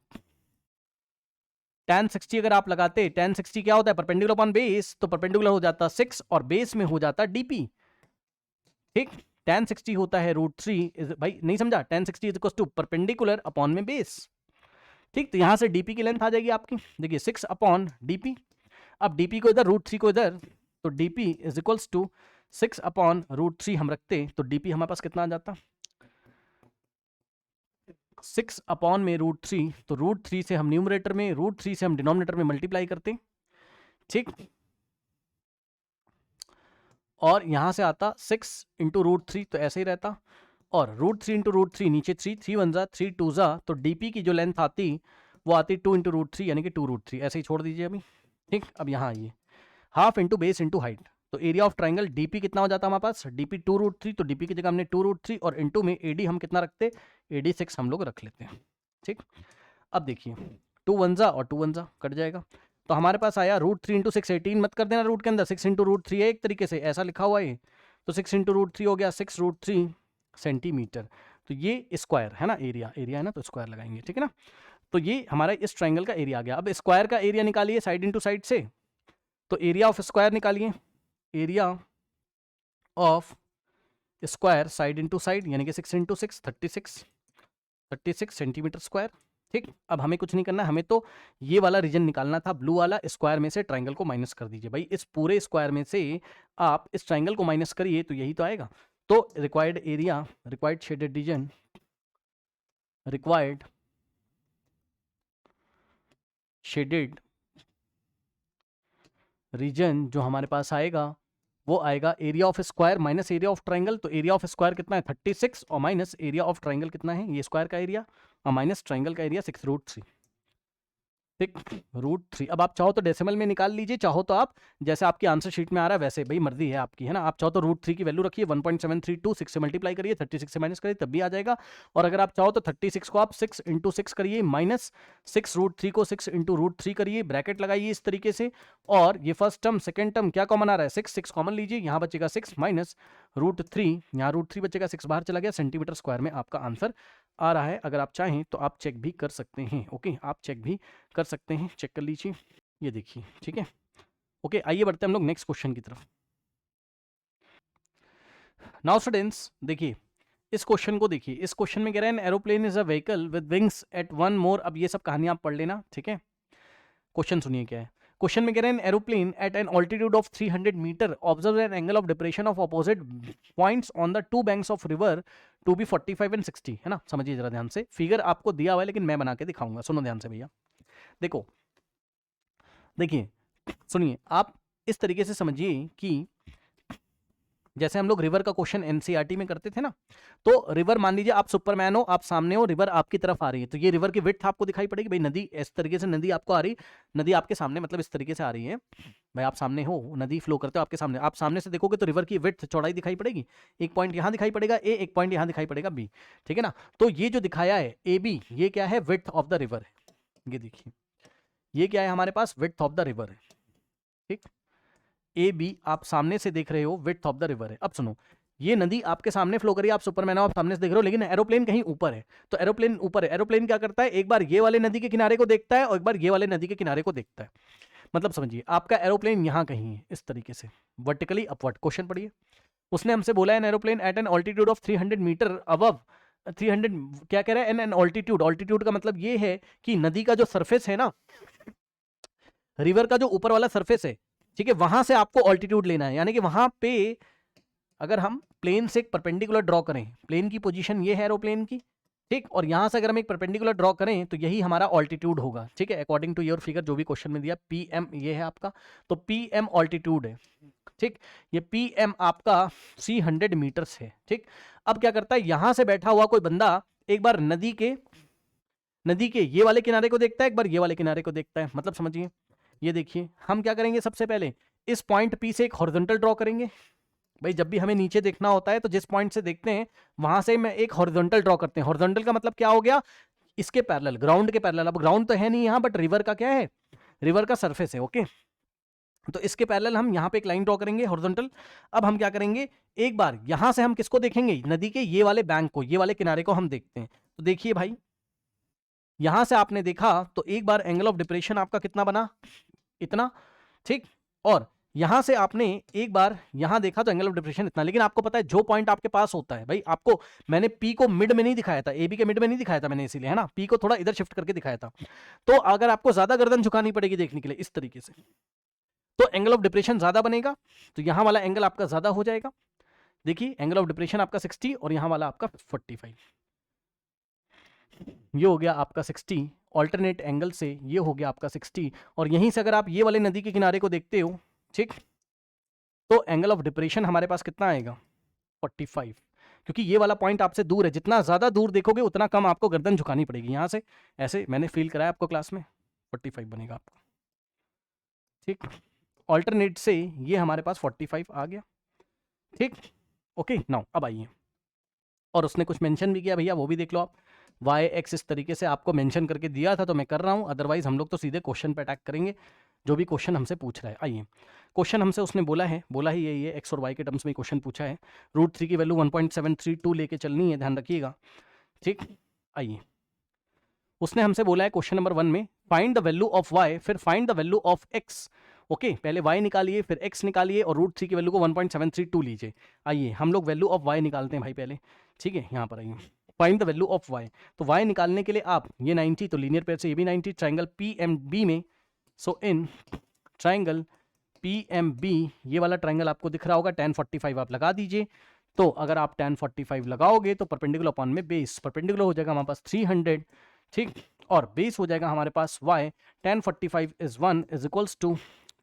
tan 60 अगर आप लगाते, tan 60 क्या होता है परपेंडिकुलर अपॉन बेस, तो परपेंडिकुलर हो जाता 6 और बेस में हो जाता डीपी, ठीक। tan 60 होता है √3, भाई नहीं समझा, tan 60 is equal to perpendicular upon में बेस, ठीक। तो यहां से डीपी की लेंथ आ जाएगी आपकी, देखिए 6 अपॉन डीपी, अब डीपी को इधर √3 को इधर, तो DP is equals to 6 upon √3 हम रखते तो डीपी हमारे पास कितना आ जाता 6 अपॉन में √3, तो √3 से हम न्यूमरेटर में, √3 से हम डिनोमिनेटर में मल्टीप्लाई करते, ठीक, और यहां से आता 6 इंटू √3, तो ऐसे ही रहता, और √3 इंटू √3 नीचे 3, 3 1 जा 3 2 जा, तो डीपी की जो लेंथ आती वो आती 2 इंटू √3 यानी कि 2 √3, ऐसे ही छोड़ दीजिए अभी, ठीक। अब यहाँ आइए, half into base into height, तो एरिया ऑफ ट्राइंगल डीपी कितना हो जाता है हमारे पास, डीपी 2 √3, तो डीपी की जगह हमने 2 √3 और इंटू में एडी हम कितना रखते, एडी 6 हम लोग रख लेते हैं, ठीक। अब देखिए 2 1 जा और 2 1 जा कट जाएगा, तो हमारे पास आया √3 इंटू 6, 18 मत कर देना रूट के अंदर, 6 इंटू √3 है एक तरीके से ऐसा लिखा हुआ है, तो 6 इंटू √3 हो गया 6 √3 सेंटीमीटर, तो ये स्क्वायर है ना, एरिया एरिया है ना, तो स्क्वायर लगाएंगे, ठीक है ना। तो ये हमारा इस ट्राइंगल का एरिया आ गया। अब स्क्वायर का एरिया निकालिए साइड इंटू साइड से, तो एरिया ऑफ स्क्वायर निकालिए, area of square side into side यानी कि 6 इंटू 6 36 सेंटीमीटर स्क्वायर, ठीक। अब हमें कुछ नहीं करना, हमें तो ये वाला रीजन निकालना था, ब्लू वाला, स्क्वायर में से ट्राइंगल को माइनस कर दीजिए भाई, इस पूरे स्क्वायर में से आप इस ट्राइंगल को माइनस करिए तो यही तो आएगा। तो required area, required shaded region, required shaded region जो हमारे पास आएगा वो आएगा area of square minus area of triangle, तो एरिया ऑफ स्क्वायर कितना है 36 और माइनस एरिया ऑफ ट्राइंगल कितना है, ये स्क्वायर का एरिया और माइनस ट्राइंगल का एरिया 6 √3, ठीक, √3। अब आप चाहो तो डेसिमल में निकाल लीजिए, चाहो तो आप जैसे आपकी आंसर शीट में आ रहा है वैसे, भाई मर्जी है आपकी, है ना, आप चाहो तो √3 की वैल्यू रखिए 1.732, 6 से मल्टीप्लाई करिए 36 से माइनस करिए तब भी आ जाएगा, और अगर आप चाहो तो 36 को आप 6 इंटू 6 करिए, माइनस 6 √3 को 6 इंटू √3 करिए, ब्रैकेट लगाइए इस तरीके से, और ये फर्स्ट टर्म सेकंड टर्म क्या कॉमन आ रहा है 6 6 कॉमन लीजिए, यहाँ बचेगा 6 माइनस √3, यहाँ √3 बचेगा 6 बाहर चला गया, सेंटीमीटर स्क्वायर में आपका आंसर आ रहा है। अगर आप चाहें तो आप चेक भी कर सकते हैं, ओके, आप चेक भी कर सकते हैं, चेक कर लीजिए, ये देखिए, ठीक है, ओके। आइए बढ़ते हैं हम लोग नेक्स्ट क्वेश्चन की तरफ। नाउ स्टूडेंट्स देखिए, इस क्वेश्चन को देखिए, इस क्वेश्चन में कह रहे हैं aeroplane is a vehicle with wings at one more. अब ये सब कहानी आप पढ़ लेना, ठीक है। क्वेश्चन सुनिए क्या है। क्वेश्चन में कह रहे हैं aeroplane at an altitude of 300 metre observe an angle of depression of opposite points on the two banks of river to be 45 and 60, है ना। समझिए जरा ध्यान से, फिगर आपको दिया हुआ है लेकिन मैं बना के दिखाऊंगा, सुनो ध्यान से भैया। देखो देखिए सुनिए, आप इस तरीके से समझिए कि जैसे हम लोग रिवर का क्वेश्चन एनसीईआरटी में करते थे ना, तो रिवर मान लीजिए आप सुपरमैन हो, आप सामने हो, रिवर आपकी तरफ आ रही है, तो ये रिवर की विड्थ आपको दिखाई पड़ेगी भाई। नदी इस तरीके से नदी आपको आ रही, नदी आपके सामने मतलब इस तरीके से आ रही है भाई, आप सामने हो, नदी फ्लो करते हो आपके सामने, आप सामने से देखोगे तो रिवर की विड्थ चौड़ाई दिखाई पड़ेगी। एक पॉइंट यहां दिखाई पड़ेगा ए, एक पॉइंट यहां दिखाई पड़ेगा बी, ठीक है ना। तो ये जो दिखाया है ए बी, ये क्या है, विड्थ ऑफ द रिवर है। ये देखिए ये क्या है हमारे पास, विड्थ ऑफ द रिवर है, ठीक। ए बी आप सामने से देख रहे हो, विड्थ ऑफ द रिवर है। अब सुनो, ये नदी आपके सामने फ्लो करी, आप सुपरमैन हो, आप सामने से देख रहे हो, लेकिन एरोप्लेन कहीं ऊपर है। तो एरोप्लेन ऊपर है, एरोप्लेन क्या करता है, एक बार ये वाले नदी के किनारे को देखता है और एक बार ये वाले नदी के किनारे को देखता है। मतलब समझिए आपका एरोप्लेन यहां कहीं है इस तरीके से वर्टिकली अपवर्ड। क्वेश्चन पढ़िए, उसने हमसे बोला है aeroplane at an altitude of 300 metre above 300, क्या कह रहा है, एन ऑल्टीट्यूड। ऑल्टीट्यूड का मतलब ये है कि नदी का जो सरफेस है ना, रिवर का जो ऊपर वाला सरफेस है, ठीक है, वहां से आपको ऑल्टीट्यूड लेना है। यानी कि वहां पे अगर हम प्लेन से एक परपेंडिकुलर ड्रॉ करें, प्लेन की पोजीशन ये है एरोप्लेन की, ठीक, और यहां से अगर हम एक परपेंडिकुलर ड्रॉ करें तो यही हमारा ऑल्टीट्यूड होगा, ठीक है, अकॉर्डिंग टू योर फिगर जो भी क्वेश्चन में दिया। पीएम ये है आपका, तो पीएम ऑल्टीट्यूड है, ठीक। ये पीएम आपका 300 मीटर्स है, ठीक। अब क्या करता है, यहां से बैठा हुआ कोई बंदा एक बार नदी के ये वाले किनारे को देखता है, एक बार ये वाले किनारे को देखता है। मतलब समझिए, ये देखिए हम क्या करेंगे, सबसे पहले इस पॉइंट पी से एक हॉरिजॉन्टल ड्रॉ करेंगे भाई। जब भी हमें नीचे देखना होता है तो जिस पॉइंट से देखते हैं वहां से मैं एक हॉरिजॉन्टल ड्रॉ करते हैं। हॉरिजॉन्टल का मतलब क्या हो गया, इसके पैरेलल, ग्राउंड के पैरेलल। अब ग्राउंड तो है नहीं यहां, बट रिवर का क्या है, रिवर का सरफेस है, ओके। तो इसके पैरेलल हम यहां पे एक लाइन ड्रॉ करेंगे हॉरिजॉन्टल। अब हम क्या करेंगे, एक बार यहां से हम किसको देखेंगे, नदी के ये वाले बैंक को, ये वाले किनारे को हम देखते हैं। तो देखिए भाई, यहां से आपने देखा तो एक बार एंगल ऑफ डिप्रेशन आपका कितना बना, इतना, ठीक। और यहां से आपने एक बार यहां देखा तो एंगल ऑफ डिप्रेशन इतना। लेकिन आपको पता है जो पॉइंट आपके पास होता है भाई, आपको मैंने पी को मिड में नहीं दिखाया था, ए बी के मिड में नहीं दिखाया था मैंने, इसीलिए, है ना, पी को थोड़ा इधर शिफ्ट करके दिखाया था। तो अगर आपको ज्यादा गर्दन झुकानी पड़ेगी देखने के लिए इस तरीके से, तो एंगल ऑफ डिप्रेशन ज्यादा बनेगा, तो यहां वाला एंगल आपका ज्यादा हो जाएगा। देखिए एंगल ऑफ डिप्रेशन आपका 60 और यहां वाला आपका 45, ये हो गया आपका 60। ऑल्टरनेट एंगल से ये हो गया आपका 60, और यहीं से अगर आप ये वाले नदी के किनारे को देखते हो, ठीक, तो एंगल ऑफ डिप्रेशन हमारे पास कितना आएगा, 45। क्योंकि ये वाला पॉइंट आपसे दूर है, जितना ज्यादा दूर देखोगे उतना कम आपको गर्दन झुकानी पड़ेगी। यहां से ऐसे मैंने फील कराया आपको क्लास में, 45 बनेगा आपका, ठीक। ऑल्टरनेट से ये हमारे पास 45 आ गया, ठीक। ओके नाउ अब आइए, और उसने कुछ मेंशन भी किया भैया, वो भी देख लो आप। वाई एक्स इस तरीके से आपको मेंशन करके दिया था तो मैं कर रहा हूं, अदरवाइज हम लोग तो सीधे क्वेश्चन पे अटैक करेंगे, जो भी क्वेश्चन हमसे पूछ रहा है। आइए, क्वेश्चन हमसे उसने बोला ही यही है, एक्स और वाई के टर्म्स में क्वेश्चन पूछा है। √3 की वैल्यू 1.732 लेके चलनी है, ध्यान रखिएगा, ठीक। आइए, उसने हमसे बोला है क्वेश्चन नंबर 1 में find the value of Y, फिर find the value of X. Okay, पहले y निकालिए, फिर x निकालिए, और √3 की वैल्यू को 1.732 लीजिए। आइए हम लोग वैल्यू ऑफ y निकालते हैं भाई पहले, ठीक है। यहाँ पर आइए, find the value of y। तो y निकालने के लिए आप ये 90, तो लीनियर पेयर से ये भी 90, ट्राइंगल PMB में, सो इन ट्राइंगल PMB, ये वाला ट्राइंगल आपको दिख रहा होगा, tan 45 आप लगा दीजिए। तो अगर आप tan 45 लगाओगे तो परपेंडिकुलर अपॉन में बेस, परपेंडिकुलर हो जाएगा हमारे पास 300, ठीक, और बेस हो जाएगा हमारे पास y। tan 45 is 1 is equals to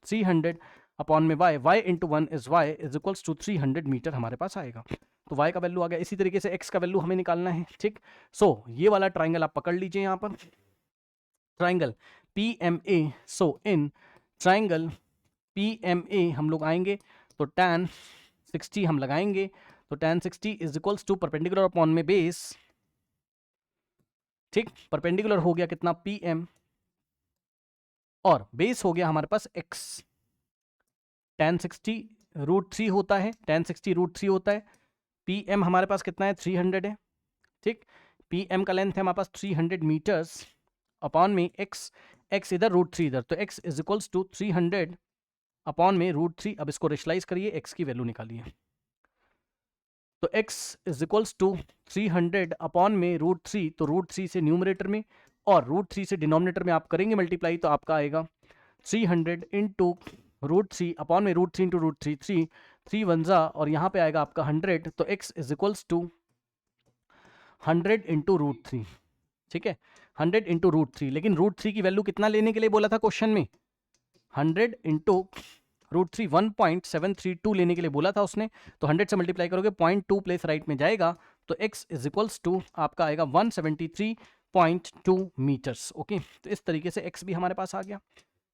300 upon में y into 1 is y is equals to 300 metre हमारे पास आएगा। तो y का वैल्यू आ गया। इसी तरीके से x का वैल्यू हमें निकालना है, ठीक। सो ये वाला ट्राइंगल आप पकड़ लीजिए यहाँ पर, triangle PMA। So in triangle PMA हम लोग आएंगे तो tan 60 हम लगाएंगे, तो tan 60 is equals to perpendicular upon में बेस, ठीक। परपेंडिकुलर हो गया कितना, PM, और बेस हो गया हमारे पास x। tan 60 √3 होता है, tan 60 √3 होता है। PM हमारे पास कितना है, 300 है, ठीक। PM का लेंथ है हमारे पास 300 मीटर्स, अपॉन में x इधर √3 इधर, तो x is equals to 300 upon में √3। अब इसको रेशलाइज करिए, x की वैल्यू निकालिए। तो x is equals to 300 upon में √3, तो √3 से न्यूमरेटर में और √3 से डिनोमिनेटर में आप करेंगे मल्टीप्लाई, तो आपका आएगा 300 इंटू √3 अपॉन में √3 इंटू √3, 3 1 और यहाँ पे आएगा आपका 100, तो x is equals to 100 into √3, ठीक है, 100 इंटू √3। लेकिन √3 की वैल्यू कितना लेने के लिए बोला था क्वेश्चन में? 100 इंटू √3 1.732 लेने के लिए बोला था उसने, तो 100 से मल्टीप्लाई करोगे 0.2 प्लेस राइट में जाएगा, तो x इज इक्वल्स टू आपका आएगा 173.2 मीटर्स। ओके, तो इस तरीके से x भी हमारे पास आ गया।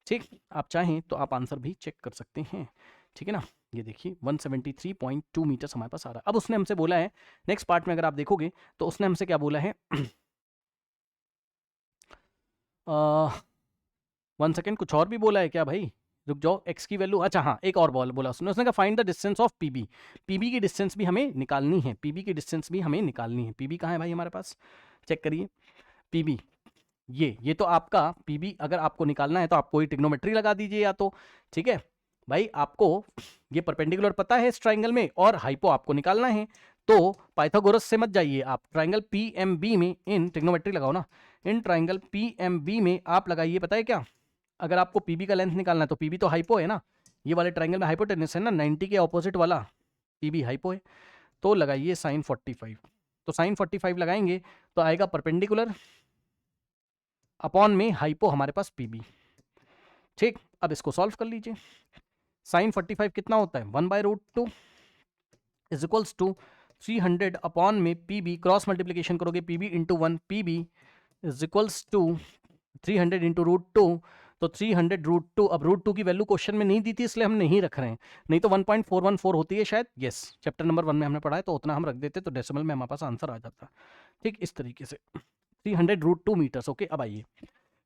ठीक, आप चाहें तो आप आंसर भी चेक कर सकते हैं, ठीक है ना। ये देखिए 173.2 मीटर्स हमारे पास आ रहा है। अब उसने हमसे बोला है नेक्स्ट पार्ट में, अगर आप देखोगे तो उसने हमसे क्या बोला है 1 सेकेंड, कुछ और भी बोला है क्या भाई? रुक जाओ, x की वैल्यू, अच्छा हाँ, एक और बोला उसने कहा find the distance of P B. P B की डिस्टेंस भी हमें निकालनी है, पीबी की डिस्टेंस भी हमें निकालनी है। पीबी कहाँ है भाई हमारे पास? चेक करिए पीबी, ये तो आपका पीबी अगर आपको निकालना है तो आप कोई ट्रिग्नोमेट्री लगा दीजिए या तो, ठीक है भाई। आपको ये परपेंडिकुलर पता है इस ट्राइंगल में और हाइपो आपको निकालना है, तो पाइथागोरस से मत जाइए आप, ट्राइंगल पीएमबी में इन ट्रिग्नोमेट्री लगाओ ना, इन ट्राइंगल पीएमबी में आप लगाइए। पता है क्या, अगर आपको पीबी का लेंथ निकालना है तो पीबी तो हाइपो है ना, ये वाले ट्राइंगल में हाइपोटेन्यूस है ना, 90 के ऑपोजिट वाला पीबी हाइपो है, तो लगाइए sin 45। तो sin 45 लगाएंगे तो आएगा परपेंडिकुलर अपॉन में हाइपो हमारे पास पीबी। ठीक, अब इसको सॉल्व कर लीजिए। sin 45 कितना होता है? 1/√2 इज इक्वल्स टू 300 अपॉन में पीबी, क्रॉस मल्टीप्लीकेशन करोगे P B into 1, P B is equals to 300 into √2, तो 300 √2। अब √2 की वैल्यू क्वेश्चन में नहीं दी थी इसलिए हम नहीं रख रहे हैं, नहीं तो 1.414 होती है शायद, यस चैप्टर नंबर 1 में हमने पढ़ा है, तो उतना हम रख देते तो डेसिमल में हमारे पास आंसर आ जाता। ठीक, इस तरीके से 300 √2 मीटर्स। ओके, अब आइए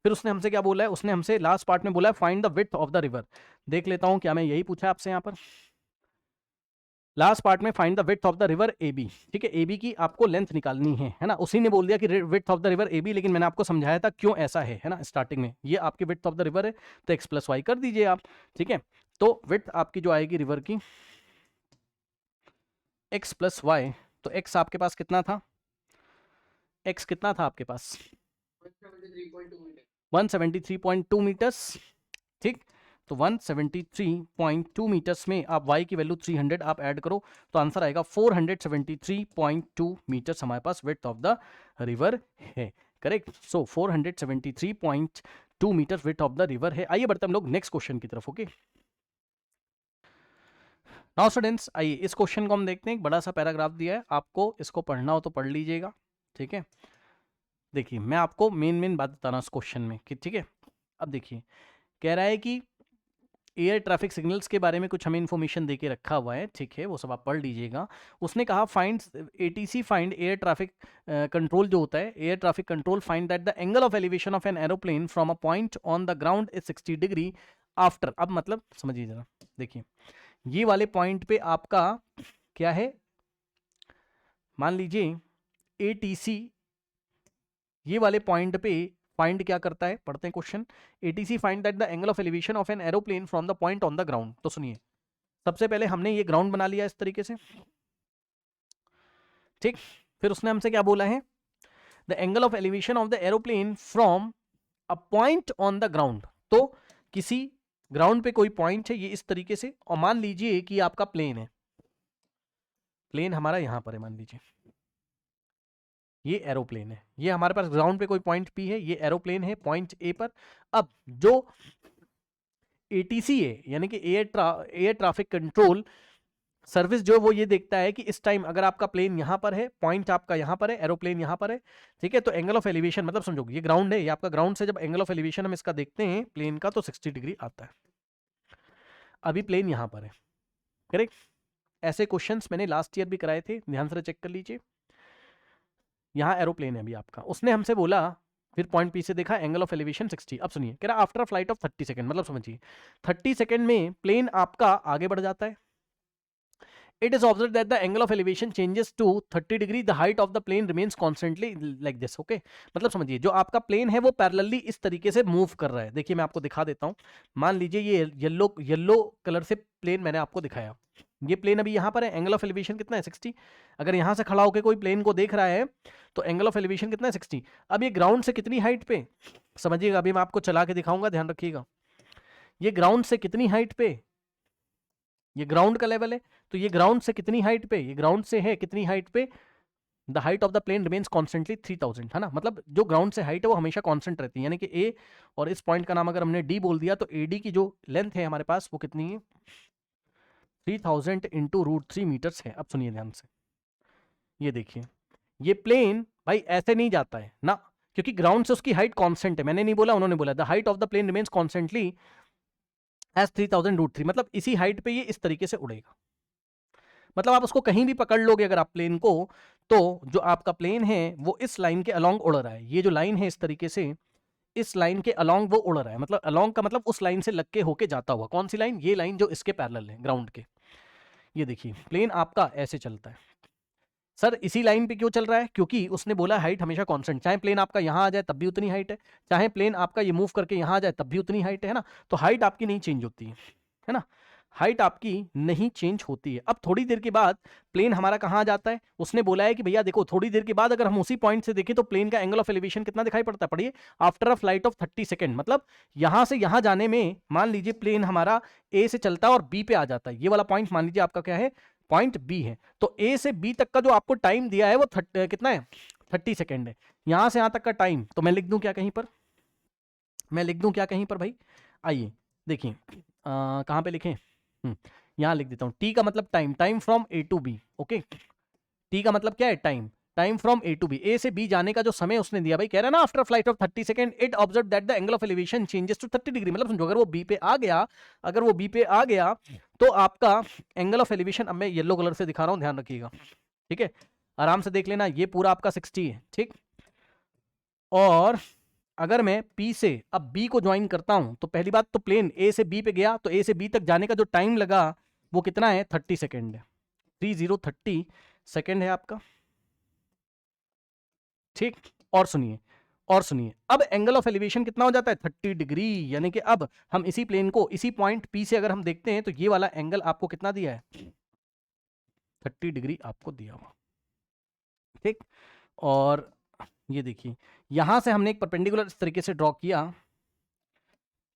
फिर उसने हमसे क्या बोला है, उसने हमसे लास्ट पार्ट में बोला है find the width of the river. देख लेता हूं क्या मैं यही पूछा आपसे यहाँ पर लास्ट पार्ट में, find the width of the river A B. ठीक है, एबी की आपको लेंथ निकालनी है ना। उसी ने बोल दिया कि width of the river A B, लेकिन मैंने आपको समझाया था क्यों ऐसा है ना स्टार्टिंग में। ये आपकी विड्थ ऑफ द रिवर है तो x + y कर दीजिए आप, ठीक है। तो विड्थ आपकी जो आएगी रिवर की x + y, तो x आपके पास कितना था? x कितना था आपके पास? 173.2 मीटर्स। ठीक, तो 173.2 मीटर्स में आप y की वैल्यू 300 आप ऐड करो तो आंसर आएगा 473.2 मीटर्स हमारे पास विड्थ ऑफ द रिवर है। Correct, so 473.2 metre width of the river है। आइए बढ़ते हम लोग नेक्स्ट क्वेश्चन की तरफ। ओके, नाउ स्टूडेंट्स आइए इस क्वेश्चन को हम देखते हैं। एक बड़ा सा पैराग्राफ दिया है, आपको इसको पढ़ना हो तो पढ़ लीजिएगा, ठीक है। देखिए मैं आपको मेन बात बता रहा हूँ इस क्वेश्चन में कि, ठीक है। अब देखिए कह रहा है कि एयर ट्रैफिक सिग्नल्स के बारे में कुछ हमें इन्फॉर्मेशन देके रखा हुआ है, ठीक है, वो सब आप पढ़ लीजिएगा। उसने कहा find ATC find air traffic control, जो होता है air traffic control, find that the angle of elevation of an aeroplane from a point on the ground is 60 degree after. अब मतलब समझिए जरा, देखिए ये वाले पॉइंट पे आपका क्या है, मान लीजिए एटीसी ये वाले पॉइंट पे फाइंड क्या करता है, पढ़ते हैं question. ATC find that the angle of elevation of an aeroplane from the point on the ground. तो सुनिए, सबसे पहले हमने ये ग्राउंड बना लिया इस तरीके से, ठीक। फिर उसने हमसे क्या बोला है, the angle of elevation of the aeroplane from a point on the ground. तो किसी ग्राउंड पे कोई पॉइंट है ये इस तरीके से, और मान लीजिए कि आपका प्लेन है, प्लेन हमारा यहां पर है, मान लीजिए ये एरोप्लेन है, ये हमारे पास ग्राउंड पे कोई पॉइंट पी है, ये एरोप्लेन है पॉइंट ए पर। अब जो एटीसी है यानी कि एयर ट्रैफिक कंट्रोल सर्विस जो वो ये देखता है कि इस टाइम अगर आपका प्लेन यहां पर है, पॉइंट आपका यहां पर है, एरोप्लेन यहां पर है, ठीक है, तो एंगल ऑफ एलिवेशन मतलब समझो ये ग्राउंड है, ये आपका ग्राउंड से जब एंगल ऑफ एलिवेशन हम इसका देखते हैं प्लेन का तो 60 डिग्री आता है। अभी प्लेन यहां पर है, करेक्ट। ऐसे क्वेश्चंस मैंने लास्ट ईयर भी कराए थे, ध्यान से चेक कर लीजिए। यहाँ एरोप्लेन है अभी आपका, उसने हमसे बोला फिर पॉइंट पी से देखा एंगल ऑफ एलिवेशन 60। अब सुनिए कह रहा आफ्टर फ्लाइट ऑफ 30 सेकंड, मतलब समझिए 30 सेकंड में प्लेन आपका आगे बढ़ जाता है। It is observe that the angle of elevation changes to 30 degree, the height of the plane remains constantly like this. Okay, मतलब समझिए जो आपका प्लेन है वो पैरेलली इस तरीके से मूव कर रहा है। देखिए मैं आपको दिखा देता हूं, मान लीजिए ये येलो कलर से प्लेन मैंने आपको दिखाया, ये प्लेन अभी यहाँ पर है, एंगल ऑफ एलिवेशन कितना है 60। अगर यहाँ से खड़ा होकर कोई प्लेन को देख रहा है तो एंगल ऑफ एलिवेशन कितना है 60। अब ये ग्राउंड से कितनी हाइट पे, समझिएगा, अभी मैं आपको चला के दिखाऊंगा, ध्यान रखिएगा। ये ग्राउंड से कितनी हाइट पे, ये ग्राउंड का लेवल है, तो ये ग्राउंड से कितनी हाइट पे, ये ग्राउंड से है कितनी हाइट पे, the height of the plane remains constantly 3000, है ना। मतलब जो ग्राउंड से हाइट है वो हमेशा कांस्टेंट रहती है, यानी कि ए और इस पॉइंट का नाम अगर हमने डी बोल दिया तो एडी की जो लेंथ है हमारे पास वो कितनी है 3000 इंटू √3 मीटर्स है। अब सुनिए ध्यान से, ये देखिए, ये प्लेन भाई ऐसे नहीं जाता है ना, क्योंकि ग्राउंड से उसकी हाइट कांस्टेंट है, मैंने नहीं बोला, उन्होंने बोला the height of the plane remains constantly as 3000 √3, मतलब इसी हाइट पे ये इस तरीके से उड़ेगा। मतलब आप उसको कहीं भी पकड़ लोगे अगर आप प्लेन को, तो जो आपका प्लेन है वो इस लाइन के अलोंग उड़ रहा है, ये जो लाइन है इस तरीके से इस लाइन के अलोंग वो उड़ रहा है, मतलब अलोंग का मतलब उस लाइन से लग के होके जाता हुआ। कौन सी लाइन, ये लाइन जो इसके पैरेलल है ग्राउंड के। ये देखिए प्लेन आपका ऐसे चलता है। सर इसी लाइन पे क्यों चल रहा है, क्योंकि उसने बोला हाइट हमेशा कांस्टेंट, चाहे प्लेन आपका यहां आ जाए तब भी उतनी हाइट है, चाहे प्लेन आपका ये मूव करके यहां आ जाए तब भी उतनी हाइट है ना। तो हाइट आपकी नहीं चेंज होती है ना, हाइट आपकी नहीं चेंज होती है। अब थोड़ी देर के बाद प्लेन हमारा कहाँ आ जाता है, उसने बोला है कि भैया देखो थोड़ी देर के बाद अगर हम उसी पॉइंट से देखें तो प्लेन का एंगल ऑफ एलिवेशन कितना दिखाई पड़ता है, पढ़िए, after a flight of 30 second, मतलब यहां से यहां जाने में मान लीजिए प्लेन हमारा ए से चलता है और बी पे आ जाता है, ये वाला पॉइंट मान लीजिए आपका क्या है, पॉइंट बी है, तो ए से बी तक का जो आपको टाइम दिया है वो कितना है 30 सेकेंड है। यहां से यहां तक का टाइम तो मैं लिख दूं क्या कहीं पर, मैं लिख दूं क्या कहीं पर भाई, आइए देखिए कहां पे लिखें, यहां लिख देता हूं, टी का मतलब time, time from A to B, okay, T का मतलब क्या है time, time from A to B, A से बी जाने का जो समय उसने दिया भाई, कह रहा है ना after flight of 30 second it observe that the angle of elevation changes to 30 degree, मतलब समझो अगर वो बी पे आ गया, अगर वो बी पे आ गया तो आपका एंगल ऑफ एलिवेशन, अब मैं येलो कलर से दिखा रहा हूं, ध्यान रखिएगा, ठीक है, आराम से देख लेना, ये पूरा आपका 60 है, ठीक। और अगर मैं P से अब B को ज्वाइन करता हूं तो पहली बात तो प्लेन A से B पे गया, तो A से B तक जाने का जो टाइम लगा वो कितना है 30 सेकेंड है, 30 सेकेंड है आपका, ठीक। और सुनिए, और सुनिए, अब एंगल ऑफ एलिवेशन कितना हो जाता है 30 डिग्री, यानी कि अब हम इसी प्लेन को इसी पॉइंट P से अगर हम देखते हैं तो ये वाला एंगल आपको कितना दिया है 30 डिग्री आपको दिया हुआ, ठीक। और ये देखिए यहां से हमने एक परपेंडिकुलर इस तरीके से ड्रॉ किया,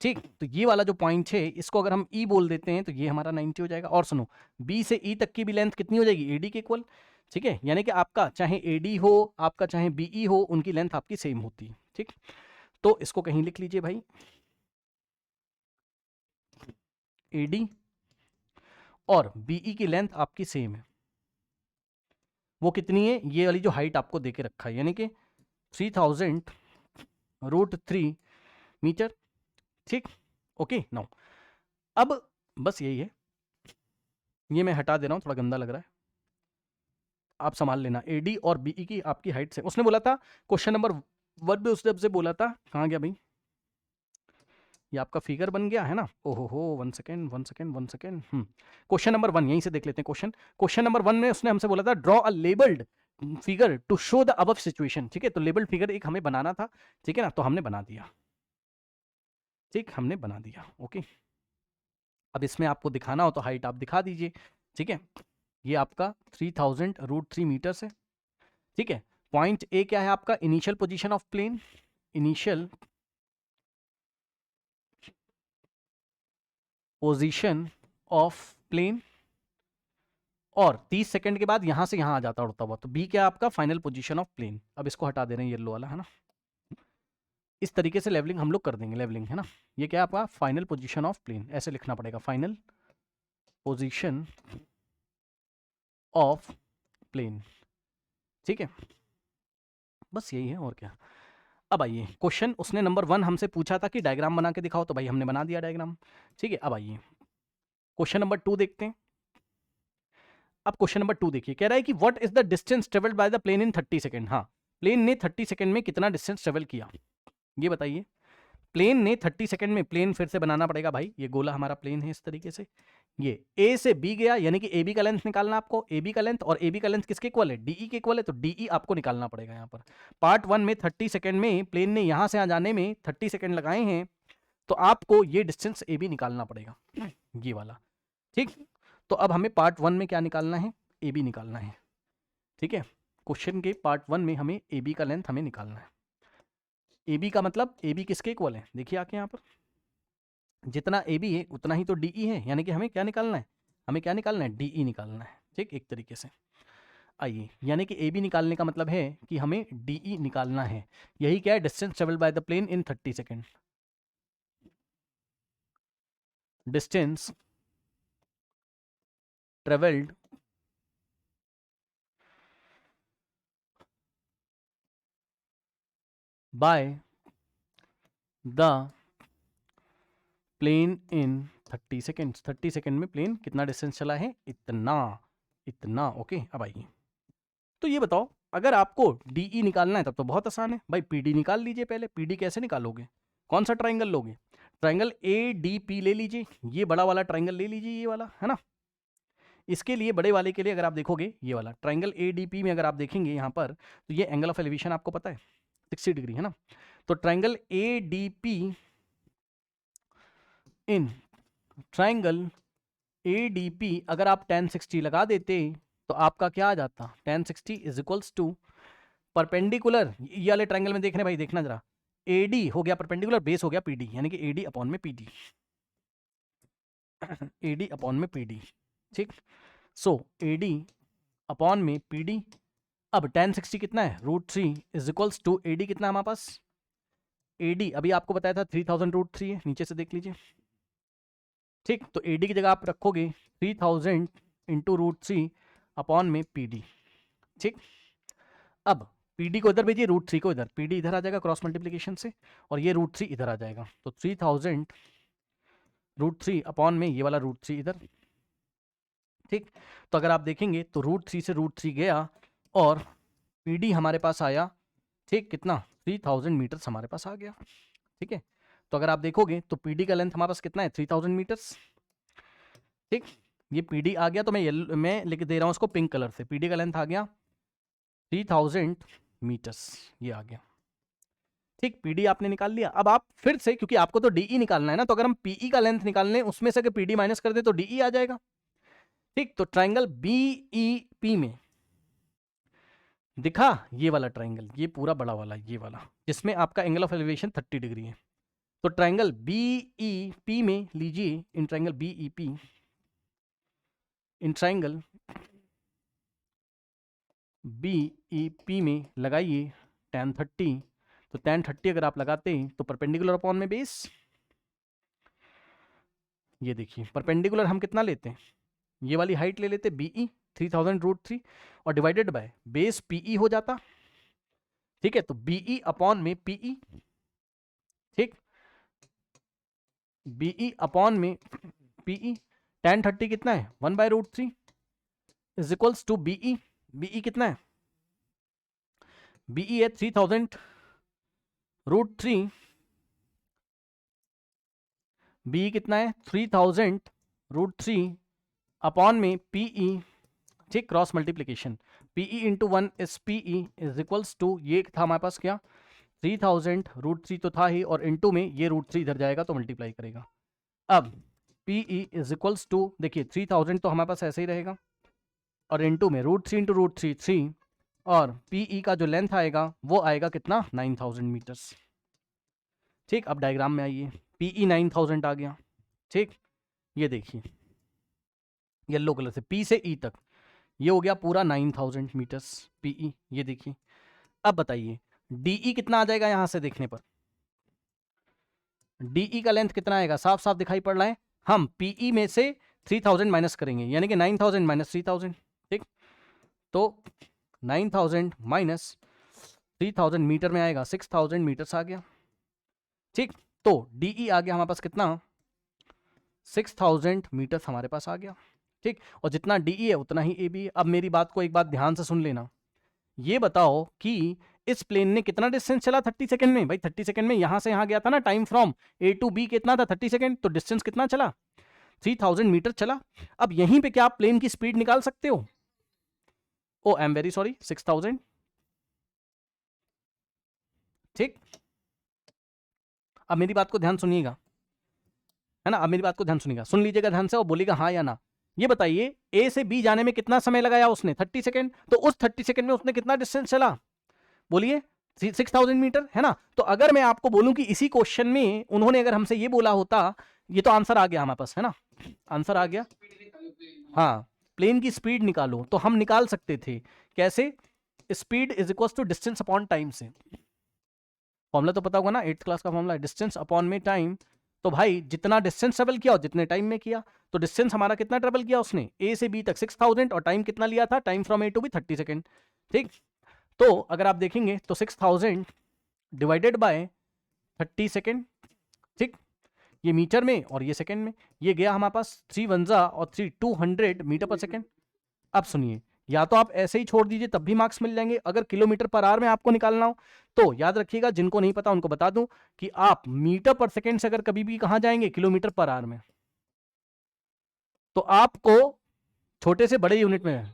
ठीक, तो ये वाला जो पॉइंट है इसको अगर हम E बोल देते हैं तो ये हमारा 90 हो जाएगा। और सुनो B से E तक की भी लेंथ कितनी हो जाएगी AD के इक्वल, ठीक है, यानी कि आपका चाहे AD हो आपका चाहे BE हो उनकी लेंथ आपकी सेम होती है, ठीक। तो इसको कहीं लिख लीजिए भाई, AD और BE की लेंथ आपकी सेम है, वो कितनी है, ये वाली जो हाइट आपको देके रखा है, यानी कि 3000 √3 मीटर, ठीक, ओके। नाउ अब बस यही है, ये मैं हटा दे रहा हूं, थोड़ा गंदा लग रहा है, आप संभाल लेना। AD और BE की आपकी हाइट से, उसने बोला था क्वेश्चन नंबर 1 में उसने आपसे बोला था, कहाँ गया भाई, ये आपका फिगर बन गया है ना, ओहो हो 1 second 1 second 1 second, question number 1 यहीं से देख लेते हैं, क्वेश्चन नंबर 1 में उसने हमसे बोला था draw a labelled figure to show the above situation, ठीक है, तो लेबल्ड फिगर एक हमें बनाना था, ठीक है ना, तो हमने बना दिया, ठीक, हमने बना दिया, ओके। अब इसमें आपको दिखाना हो तो हाइट आप दिखा दीजिए, ठीक है, ये आपका 3000 √3 मीटर्स है, ठीक है। पॉइंट ए क्या है आपका, initial position of plane, initial position of plane, और 30 सेकंड के बाद यहां से यहां आ जाता उड़ता हुआ, तो बी क्या आपका फाइनल पोजीशन ऑफ प्लेन। अब इसको हटा दे रहे हैं येलो वाला, है ना, इस तरीके से लेवलिंग हम लोग कर देंगे, लेवलिंग है ना, ये क्या आपका फाइनल पोजीशन ऑफ प्लेन, ऐसे लिखना पड़ेगा, फाइनल पोजीशन ऑफ प्लेन, ठीक है, बस यही है और क्या। अब आइए क्वेश्चन उसने नंबर 1 हमसे पूछा था कि डायग्राम बना के दिखाओ, तो भाई हमने बना दिया डायग्राम, ठीक है। अब आइए क्वेश्चन नंबर 2 देखते हैं। अब क्वेश्चन नंबर 2 देखिए, कह रहा है कि what is the distance travelled by the plane in 30 second, हाँ प्लेन ने 30 सेकंड में कितना डिस्टेंस ट्रेवल किया, ये बताइए। प्लेन ने 30 सेकंड में, प्लेन फिर से बनाना पड़ेगा भाई, ये गोला हमारा प्लेन है इस तरीके से, ये ए से बी गया, यानी कि ए बी का लेंथ निकालना आपको, ए बी का लेंथ, और ए बी का लेंथ किसके इक्वल है डीई के इक्वल है, तो डीई आपको निकालना पड़ेगा। यहाँ पर पार्ट 1 में 30 सेकंड में प्लेन ने यहां से आ जाने में 30 सेकंड लगाए हैं, तो आपको ये डिस्टेंस ए बी निकालना पड़ेगा, ये वाला, ठीक। तो अब हमें पार्ट 1 में क्या निकालना है, ए बी निकालना है। ठीक है, क्वेश्चन के पार्ट 1 में हमें ए बी का लेंथ हमें निकालना है। ए बी का मतलब ए बी किसके इक्वल है, देखिए आके यहाँ पर जितना ए बी है उतना ही तो डी ई है, यानी कि हमें क्या निकालना है, हमें क्या निकालना है, डी ई निकालना है। ठीक, एक तरीके से आइए, यानी कि ए बी निकालने का मतलब है कि हमें डी ई निकालना है। यही क्या है, distance travelled by the plane in 30 second. Distance travelled by the plane in 30 second. 30 second में प्लेन कितना डिस्टेंस चला है, इतना इतना। ओके, अब आइए, तो ये बताओ अगर आपको डीई निकालना है तब तो बहुत आसान है भाई, पीडी निकाल लीजिए पहले। पीडी कैसे निकालोगे, कौन सा ट्राइंगल लोगे, ट्राइंगल ए डी पी ले लीजिए, ये बड़ा वाला ट्राइंगल ले लीजिए, ये वाला है ना। इसके लिए बड़े वाले के लिए अगर आप देखोगे ये वाला ट्राइंगल ए डी पी में अगर आप देखेंगे यहाँ पर, तो ये एंगल ऑफ एलिवेशन आपको पता है 60 डिग्री है ना। तो triangle A D P in triangle A D P अगर आप tan 60 लगा देते तो आपका क्या आ जाता, tan 60 is equals to perpendicular, ये वाले ट्राइंगल में देख रहे भाई, देखना जरा, ए डी हो गया परपेंडिकुलर, बेस हो गया पी डी, यानी कि ए डी अपॉन में P D, A D upon में पी डी। ठीक, सो ए डी अपॉन में पी डी। अब tan 60 कितना है, √3 is equals to A D कितना है हमारे पास, ए डी अभी आपको बताया था 3000√3 है, नीचे से देख लीजिए। ठीक, तो ए डी की जगह आप रखोगे 3000 इंटू √3 अपॉन में पी डी। ठीक, अब पी डी को इधर भेजिए, √3 को इधर, पी डी इधर आ जाएगा क्रॉस मल्टीप्लीकेशन से, और ये √3 इधर आ जाएगा, तो 3000 √3 अपॉन में ये वाला √3 इधर। ठीक, तो अगर आप देखेंगे तो √3 से √3 गया और पी डी हमारे पास आया, ठीक, कितना 3000 मीटर्स हमारे पास आ गया। ठीक है, तो अगर आप देखोगे तो पी डी का लेंथ हमारे पास कितना है, 3000 मीटर्स। ठीक, ये पी डी आ गया, तो मैं लिख दे रहा हूँ उसको पिंक कलर से, पी डी का लेंथ आ गया 3000 मीटर्स, ये आ गया। ठीक, पीडी आपने निकाल लिया। अब आप फिर से, क्योंकि आपको तो डीई निकालना है ना, तो अगर हम पीई का लेंथ निकाल लें उसमें से अगर पीडी माइनस कर दे तो डीई आ जाएगा। ठीक, तो ट्राइंगल बीईपी में दिखा ये वाला ट्राइंगल, ये पूरा बड़ा वाला, ये वाला जिसमें आपका एंगल ऑफ एलिवेशन 30 डिग्री है, तो ट्राइंगल बीईपी में लीजिए, in triangle BEP, in triangle BEP में लगाइए tan 30, तो tan 30 अगर आप लगाते हैं तो परपेंडिकुलर अपॉन में बेस, ये देखिए परपेंडिकुलर हम कितना लेते हैं, ये वाली हाइट ले लेते बीई 3000√3 और डिवाइडेड बाय बेस पीई हो जाता। ठीक है, तो बीई अपॉन में पीई, ठीक, बीई अपॉन में पीई, tan 30 कितना है 1/√3 is equals to B E, B E कितना है, बीई है 3000√3, बी कितना है 3000√3 अपॉन में पीई, ठीक, cross multiplication, P E into 1 is P E is equals to, ये था हमारे पास क्या 3000√3 तो था ही, और इंटू में ये √3 इधर जाएगा तो मल्टीप्लाई करेगा। अब पीई इज इक्वल्स टू, देखिए 3000 तो हमारे पास ऐसे ही रहेगा, और इंटू में √3 इंटू √3 3, और पीई का जो लेंथ आएगा वो आएगा कितना 9000 मीटर्स। ठीक, अब डायग्राम में आइए, पीई 9000 आ गया। ठीक, ये देखिए येलो कलर से पी से ई तक ये हो गया पूरा 9000 मीटर्स पीई, ये देखिए। अब बताइए डीई कितना आ जाएगा, यहां से देखने पर डीई का लेंथ कितना आएगा, साफ साफ दिखाई पड़ रहा है, हम पीई में से 3000 माइनस करेंगे, यानी कि 9000 माइनस 3000। ठीक, तो 9000 माइनस 3000 मीटर में आएगा 6000 मीटर्स आ गया। ठीक, तो डीई आ गया हमारे पास कितना 6000 मीटर्स हमारे पास आ गया। ठीक, और जितना डीई है उतना ही ए बी है। अब मेरी बात को एक बात ध्यान से सुन लेना, ये बताओ कि इस प्लेन ने कितना डिस्टेंस चला 30 सेकंड में, भाई 30 सेकंड में यहां से यहां गया था ना, time from A to B कितना था 30 सेकंड, तो डिस्टेंस कितना चला 3000 मीटर चला। अब यहीं पे क्या आप प्लेन की स्पीड निकाल सकते हो, ओ आई एम वेरी सॉरी 6000। ठीक, अब मेरी बात को ध्यान सुनिएगा, है ना, अब मेरी बात को ध्यान सुनिएगा, सुन लीजिएगा ध्यान से और बोलिएगा हाँ या ना। ये बताइए ए से बी जाने में कितना समय लगाया उसने, 30 सेकेंड। तो उस 30 सेकेंड में उसने कितना डिस्टेंस चला, बोलिए 6000 मीटर, है ना। तो अगर मैं आपको बोलूं कि इसी क्वेश्चन में उन्होंने अगर हमसे ये बोला होता, ये तो आंसर आ गया हमारे पास, है ना, आंसर आ गया। हाँ, प्लेन की स्पीड निकालो, तो हम निकाल सकते थे कैसे, speed is equal to distance upon time से। फॉर्मूला तो पता होगा ना, 8th क्लास का फॉर्मूला, डिस्टेंस अपॉन में टाइम। तो भाई जितना डिस्टेंस ट्रेवल किया और जितने टाइम में किया, तो डिस्टेंस हमारा कितना ट्रेवल किया उसने, ए से बी तक 6000, और टाइम कितना लिया था, time from A to B 30 second. ठीक, तो अगर आप देखेंगे तो 6000 डिवाइडेड बाय 30 सेकेंड, ठीक, ये मीटर में और ये सेकेंड में, ये गया हमारे पास 3 1 और 3 200 मीटर पर सेकेंड। अब सुनिए, या तो आप ऐसे ही छोड़ दीजिए तब भी मार्क्स मिल जाएंगे, अगर किलोमीटर पर आवर में आपको निकालना हो तो याद रखिएगा, जिनको नहीं पता उनको बता दूं कि आप मीटर पर सेकेंड से अगर कभी भी कहां जाएंगे, किलोमीटर पर आवर में, तो आपको छोटे से बड़े यूनिट में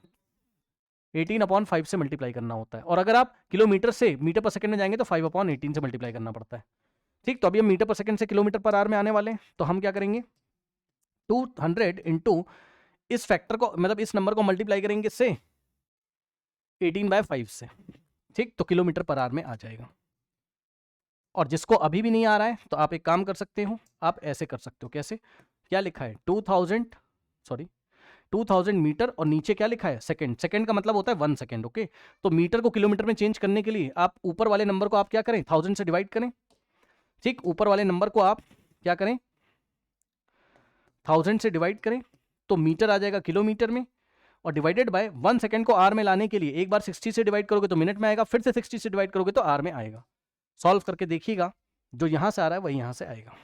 18/5 से मल्टीप्लाई करना होता है, और अगर आप किलोमीटर से मीटर पर सेकंड में जाएंगे तो 5/18 से मल्टीप्लाई करना पड़ता है। ठीक, तो अभी हम मीटर पर सेकंड से किलोमीटर पर आवर में आने वाले हैं, तो हम क्या करेंगे, 200 इंटू इस फैक्टर को, मतलब इस नंबर को मल्टीप्लाई करेंगे इससे 18/5 से। ठीक, तो किलोमीटर पर आवर में आ जाएगा। और जिसको अभी भी नहीं आ रहा है तो आप एक काम कर सकते हो, आप ऐसे कर सकते हो, कैसे, क्या लिखा है 2000 मीटर, और नीचे क्या लिखा है सेकंड, सेकंड का मतलब होता है 1 सेकंड। ओके, तो मीटर को किलोमीटर में चेंज करने के लिए आप ऊपर वाले नंबर को आप क्या करें, 1000 से डिवाइड करें। ठीक, ऊपर वाले नंबर को आप क्या करें, 1000 से डिवाइड करें, तो मीटर आ जाएगा किलोमीटर में, और डिवाइडेड बाय 1 सेकंड को आर में लाने के लिए एक बार 60 से डिवाइड करोगे तो मिनट में आएगा, फिर से 60 से डिवाइड करोगे तो आर में आएगा। सॉल्व करके देखिएगा, जो यहां से आ रहा है वही यहां से आएगा।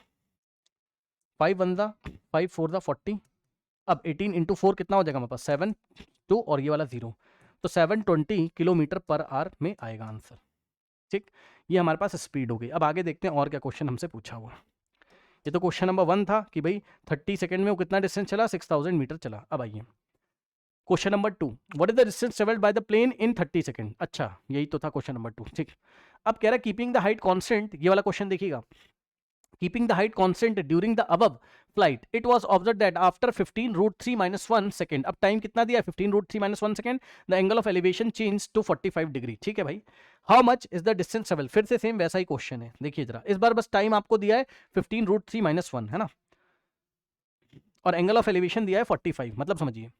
5 1 5 4 40, अब 18 इंटू 4 कितना हो जाएगा हमारे पास, 7 2 और ये वाला 0, तो 720 किलोमीटर पर आवर में आएगा आंसर। ठीक, ये हमारे पास स्पीड हो गई। अब आगे देखते हैं और क्या क्वेश्चन हमसे पूछा हुआ। ये तो क्वेश्चन नंबर 1 था कि भाई 30 सेकंड में वो कितना डिस्टेंस चला, 6000 मीटर चला। अब आइए question number 2, what is the distance travelled by the plane in 30 second. अच्छा, यही तो था क्वेश्चन नंबर 2। ठीक, अब कह रहा है कीपिंग द हाइट कांस्टेंट, ये वाला क्वेश्चन देखिएगा, keeping the height constant during the above flight, it was observed that after 15√3 - 1 second, अब टाइम कितना दिया है 15√3 - 1 second, the angle of elevation changed to 45 degree. ठीक है भाई, how much is the distance travel, फिर से सेम वैसा ही क्वेश्चन है। देखिए जरा, इस बार बस टाइम आपको दिया है 15√3 - 1, है ना, और एंगल ऑफ एलिवेशन दिया है 45, मतलब समझिए।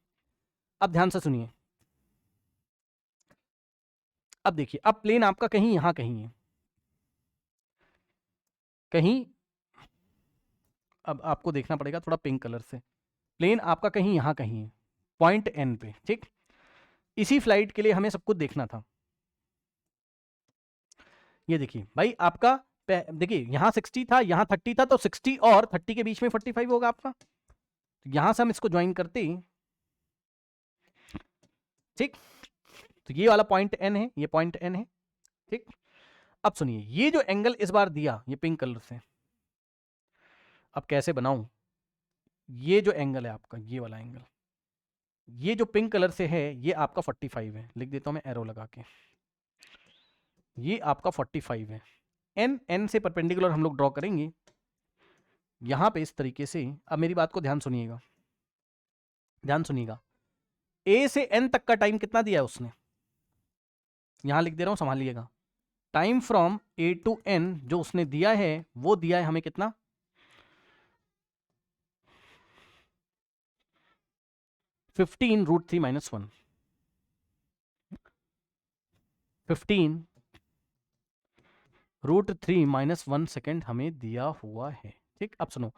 अब ध्यान से सुनिए, अब देखिए, अब प्लेन आपका कहीं यहां कहीं है, कहीं, अब आपको देखना पड़ेगा थोड़ा पिंक कलर से, प्लेन आपका कहीं यहां कहीं है, पॉइंट एन पे। ठीक, इसी फ्लाइट के लिए हमें सब कुछ देखना था। ये देखिए भाई, आपका देखिए यहां 60 था, यहां 30 था, तो 60 और 30 के बीच में 45 होगा आपका, तो यहां से हम इसको ज्वाइन करते ही, ठीक, तो ये वाला पॉइंट एन है, ये पॉइंट एन है। ठीक, अब सुनिए, ये जो एंगल इस बार दिया ये पिंक कलर से, अब कैसे बनाऊं, ये जो एंगल है आपका, ये वाला एंगल, ये जो पिंक कलर से है ये आपका 45 है, लिख देता हूं मैं एरो लगा के, ये आपका 45 है। एन एन से परपेंडिकुलर हम लोग ड्रॉ करेंगे यहां पे इस तरीके से। अब मेरी बात को ध्यान सुनिएगा, ध्यान सुनिएगा, ए से एन तक का टाइम कितना दिया है उसने, यहां लिख दे रहा हूं, संभालिएगा, time from A to N जो उसने दिया है वो दिया है हमें कितना, 15√3 - 1, 15√3 - 1 सेकेंड हमें दिया हुआ है। ठीक, अब सुनो,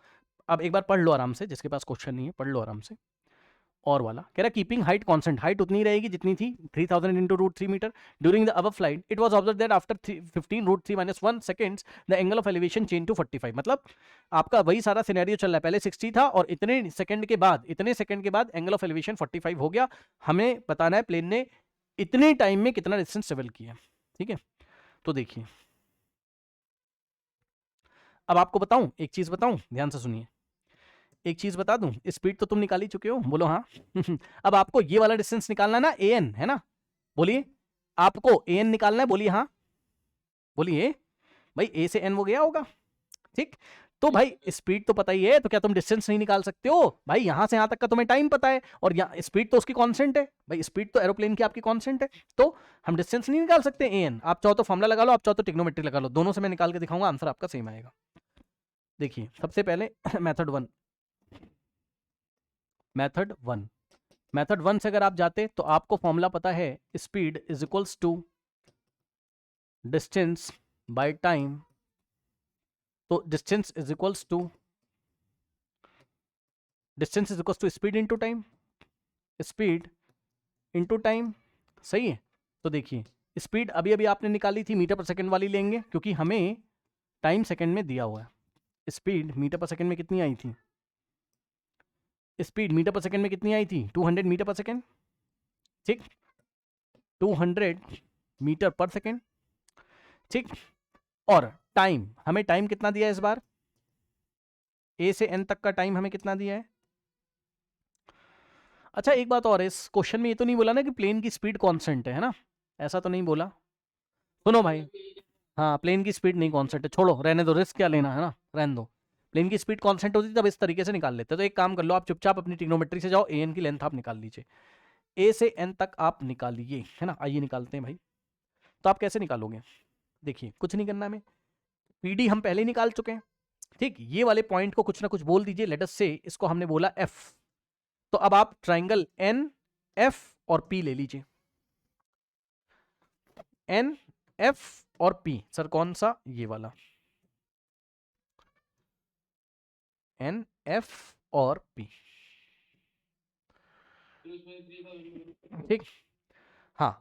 अब एक बार पढ़ लो आराम से, जिसके पास क्वेश्चन नहीं है पढ़ लो आराम से। और वाला कह रहा कीपिंग हाइट कांस्टेंट, हाइट उतनी रहेगी जितनी थी 3000 into √3 metre during the above flight, it was observed that after 15√3 - 1 seconds the angle of elevation change to 45, मतलब आपका वही सारा सिनेरियो चल रहा है, पहले 60 था और इतने सेकंड के बाद एंगल ऑफ एलिवेशन 45 हो गया। हमें बताना है प्लेन ने इतने टाइम में कितना डिस्टेंस ट्रेवल किया। ठीक है, तो देखिए, अब आपको बताऊं एक चीज, बताऊं ध्यान से सुनिए, एक चीज बता दूं, स्पीड तो तुम निकाल ही चुके हो, बोलो हाँ। अब आपको ये वाला डिस्टेंस निकालना ना, ए एन है ना, बोलिए, आपको ए एन निकालना है, बोलिए हाँ, बोलिए भाई, ए से एन वो गया होगा। ठीक, तो भाई स्पीड तो पता ही है, तो क्या तुम डिस्टेंस नहीं निकाल सकते हो भाई? यहां से यहां तक का तुम्हें टाइम पता है, और यहाँ स्पीड तो उसकी कांस्टेंट है भाई, स्पीड तो एरोप्लेन की आपकी कांस्टेंट है, तो हम डिस्टेंस नहीं निकाल सकते एन? आप चाहो तो फॉर्मूला लगा लो, आप चाहो तो ट्रिग्नोमेट्री लगा लो, दोनों से मैं निकाल के दिखाऊंगा, आंसर आपका सेम आएगा। देखिए सबसे पहले method one, method one, method one से अगर आप जाते तो आपको फॉर्मूला पता है, speed is equals to distance by time, तो distance is equals to speed into time, speed into time, सही है। तो देखिए स्पीड अभी अभी आपने निकाली थी, मीटर पर सेकंड वाली लेंगे क्योंकि हमें टाइम सेकंड में दिया हुआ है। स्पीड मीटर पर सेकंड में कितनी आई थी? स्पीड मीटर पर सेकंड में कितनी आई थी? 200 मीटर पर सेकंड, ठीक, 200 मीटर पर सेकंड, ठीक। और टाइम, हमें टाइम कितना दिया है इस बार? ए से एन तक का टाइम हमें कितना दिया है? अच्छा एक बात और है, इस क्वेश्चन में ये तो नहीं बोला ना कि प्लेन की स्पीड कांस्टेंट है ना? ऐसा तो नहीं बोला। सुनो भाई, हाँ प्लेन की स्पीड नहीं कांस्टेंट है, छोड़ो रहने दो, रिस्क क्या लेना है ना, रहने दो। प्लेन की स्पीड कांस्टेंट होती तब इस तरीके से निकाल लेते। तो एक काम कर लो, आप चुपचाप अपनी ट्रिग्नोमेट्री से जाओ, ए एन की लेंथ आप निकाल लीजिए, ए से एन तक आप निकालिए, है ना। आइए निकालते हैं भाई। तो आप कैसे निकालोगे? देखिए कुछ नहीं करना हमें, पीडी हम पहले ही निकाल चुके हैं, ठीक। ये वाले पॉइंट को कुछ ना कुछ बोल दीजिए, लेट अस से इसको हमने बोला एफ। तो अब आप ट्राइंगल एन एफ और पी ले लीजिए, एन एफ और पी। सर कौन सा? ये वाला, एन एफ और पी, ठीक। हाँ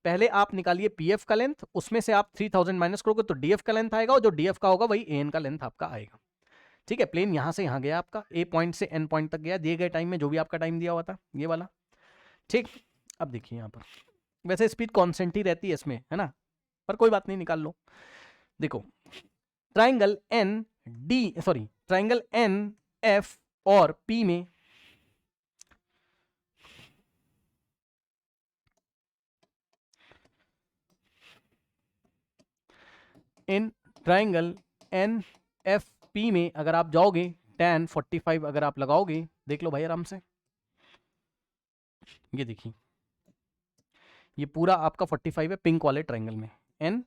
पहले आप निकालिए पीएफ का लेंथ, उसमें से आप 3000 माइनस करोगे तो डीएफ का लेंथ आएगा, और जो डीएफ का होगा वही एन का लेंथ आपका आएगा, ठीक है। प्लेन यहां से यहां गया आपका, ए पॉइंट से एन पॉइंट तक गया दिए गए टाइम में, जो भी आपका टाइम दिया हुआ था ये वाला, ठीक। अब देखिए यहां पर वैसे स्पीड कांस्टेंट ही रहती है इसमें, है ना, पर कोई बात नहीं, निकाल लो। देखो triangle N D, sorry triangle N F और पी में इन ट्राइंगल एन एफ पी में अगर आप जाओगे tan 45 अगर आप लगाओगे, देख लो भाई आराम से, ये देखिए ये पूरा आपका 45 है पिंक वाले ट्राइंगल में, एन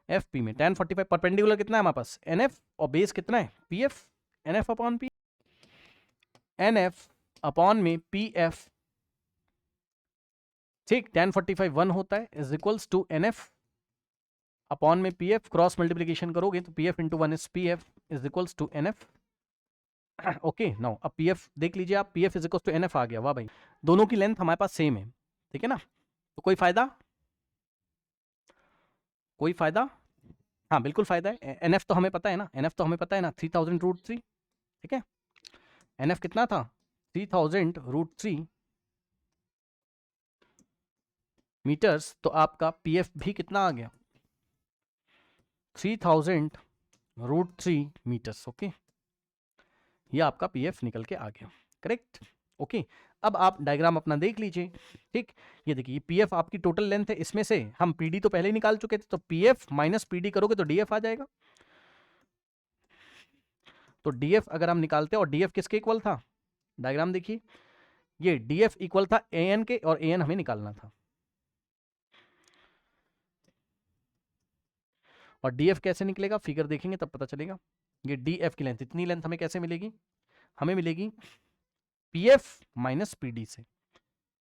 एफ पी में tan 45, परपेंडिकुलर कितना है हमारे पास? एन एफ, और बेस कितना है? P F, N F upon P, N F upon में पी एफ, ठीक। tan 45 1 होता है, is equals to N F upon में पी एफ, क्रॉस मल्टीप्लीकेशन करोगे तो P F into one is P F is equals to N F, okay. Now अब पी एफ देख लीजिए आप, P F is equals to N F आ गया, वाह भाई, दोनों की लेंथ हमारे पास सेम है, ठीक है ना। तो कोई फायदा? कोई फायदा? हाँ बिल्कुल फायदा है, एन एफ तो हमें पता है ना, एन एफ तो हमें पता है ना, 3000√3, ठीक है। एन एफ कितना था? 3000√3 मीटर्स, तो आपका पी एफ भी कितना आ गया? 3000√3 मीटर्स, ओके। ये आपका पी एफ निकल के आ गया, करेक्ट, ओके। अब आप डायग्राम अपना देख लीजिए, ठीक। ये देखिए पी एफ आपकी टोटल लेंथ है, इसमें से हम पीडी तो पहले ही निकाल चुके थे, तो पी एफ माइनस पीडी करोगे तो डीएफ आ जाएगा। तो डीएफ अगर हम निकालते हैं, और डीएफ किसके इक्वल था? डायग्राम देखिए, ये डीएफ इक्वल था एएन के, और एएन हमें निकालना था। और डीएफ कैसे निकलेगा? फिगर देखेंगे तब पता चलेगा। ये डीएफ की लेंथ, इतनी लेंथ हमें कैसे मिलेगी? हमें मिलेगी पीएफ माइनस पीडी से,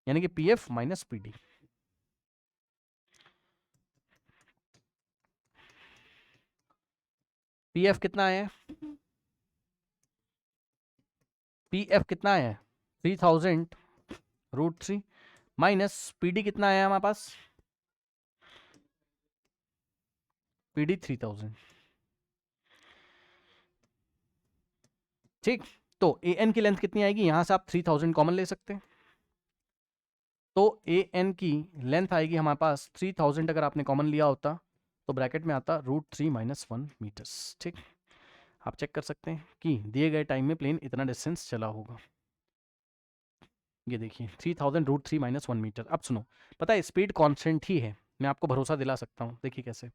यानी कि पीएफ माइनस पीडी। पीएफ कितना है? पीएफ कितना है? 3000√3 माइनस पीडी कितना है हमारे पास? पीडी 3000, ठीक। तो ए एन की लेंथ कितनी आएगी? यहां से आप 3000 कॉमन ले सकते हैं, तो ए एन की लेंथ आएगी हमारे पास 3000, अगर आपने कॉमन लिया होता तो ब्रैकेट में आता √3 - 1 मीटर्स, ठीक। आप चेक कर सकते हैं कि दिए गए टाइम में प्लेन इतना डिस्टेंस चला होगा। ये देखिए 3000√3 - 1 मीटर। अब सुनो, पता है स्पीड कांस्टेंट ही है, मैं आपको भरोसा दिला सकता हूँ, देखिए कैसे।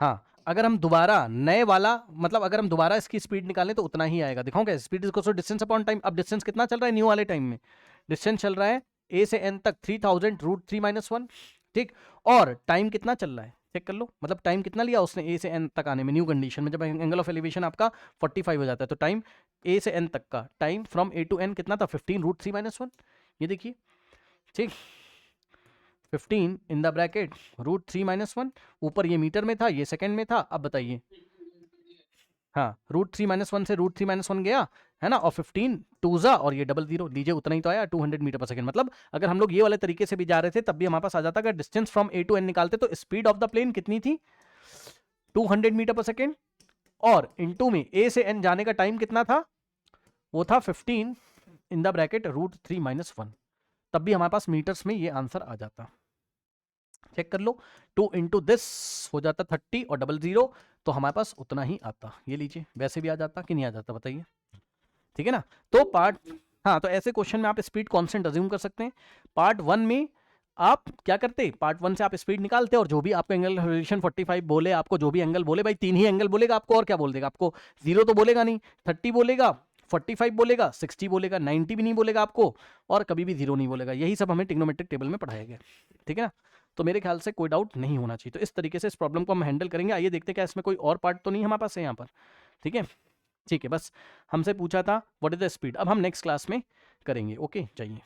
हाँ, अगर हम दोबारा नए वाला मतलब अगर हम दोबारा इसकी स्पीड निकालें तो उतना ही आएगा। दिखाऊं क्या? Speed is equal to distance upon time. अब डिस्टेंस कितना चल रहा है न्यू वाले टाइम में? डिस्टेंस चल रहा है ए से एन तक 3000 रूट 3 माइनस 1, ठीक। और टाइम कितना चल रहा है चेक कर लो, मतलब टाइम कितना लिया उसने ए से एन तक आने में न्यू कंडीशन में, जब एंगल ऑफ एलिवेशन आपका 45 हो जाता है तो टाइम ए से एन तक का time from A to N कितना था? 15 रूट 3 माइनस 1। ये देखिए, ठीक, 15 in the bracket root 3 minus 1। ऊपर ये मीटर में था, ये सेकंड में था। अब बताइए, हाँ, रूट 3 माइनस 1 से रूट 3 माइनस 1 गया है ना, और 15 टू जा और ये डबल जीरो लीजिए, उतना ही तो आया 200 मीटर पर सेकंड। मतलब अगर हम लोग ये वाले तरीके से भी जा रहे थे तब भी हमारे पास आ जाता। अगर distance from A to N निकालते तो स्पीड ऑफ द प्लेन कितनी थी? 200 मीटर पर सेकेंड, और इनटू में ए से एन जाने का टाइम कितना था? वो था 15 in the bracket root 3 minus 1। तब भी हमारे पास मीटर्स में ये आंसर आ जाता। चेक कर लो, 2 इंटू दिस हो जाता 30 और डबल जीरो, तो हमारे पास उतना ही आता। ये लीजिए, वैसे भी आ जाता कि नहीं आ जाता बताइए, ठीक है ना। तो पार्ट, हाँ, तो ऐसे क्वेश्चन में आप स्पीड कांस्टेंट अज्यूम कर सकते हैं। पार्ट 1 में आप क्या करते? पार्ट 1 से आप स्पीड निकालते और जो भी आपको एंगल रिलेशन 45 बोले, आपको जो भी एंगल बोले, भाई 3 ही एंगल बोलेगा आपको, और क्या बोल देगा आपको? 0 तो बोलेगा नहीं, 30 बोलेगा, 45 बोलेगा, 60 बोलेगा, 90 भी नहीं बोलेगा आपको, और कभी भी 0 नहीं बोलेगा। यही सब हमें ट्रिग्नोमेट्रिक टेबल में पढ़ाया गया, ठीक है ना। तो मेरे ख्याल से कोई डाउट नहीं होना चाहिए। तो इस तरीके से इस प्रॉब्लम को हम हैंडल करेंगे। आइए देखते हैं क्या इसमें कोई और पार्ट तो नहीं हमारे पास है यहाँ पर, ठीक है। ठीक है, बस हमसे पूछा था व्हाट इज द स्पीड, अब हम नेक्स्ट क्लास में करेंगे। ओके, चाहिए।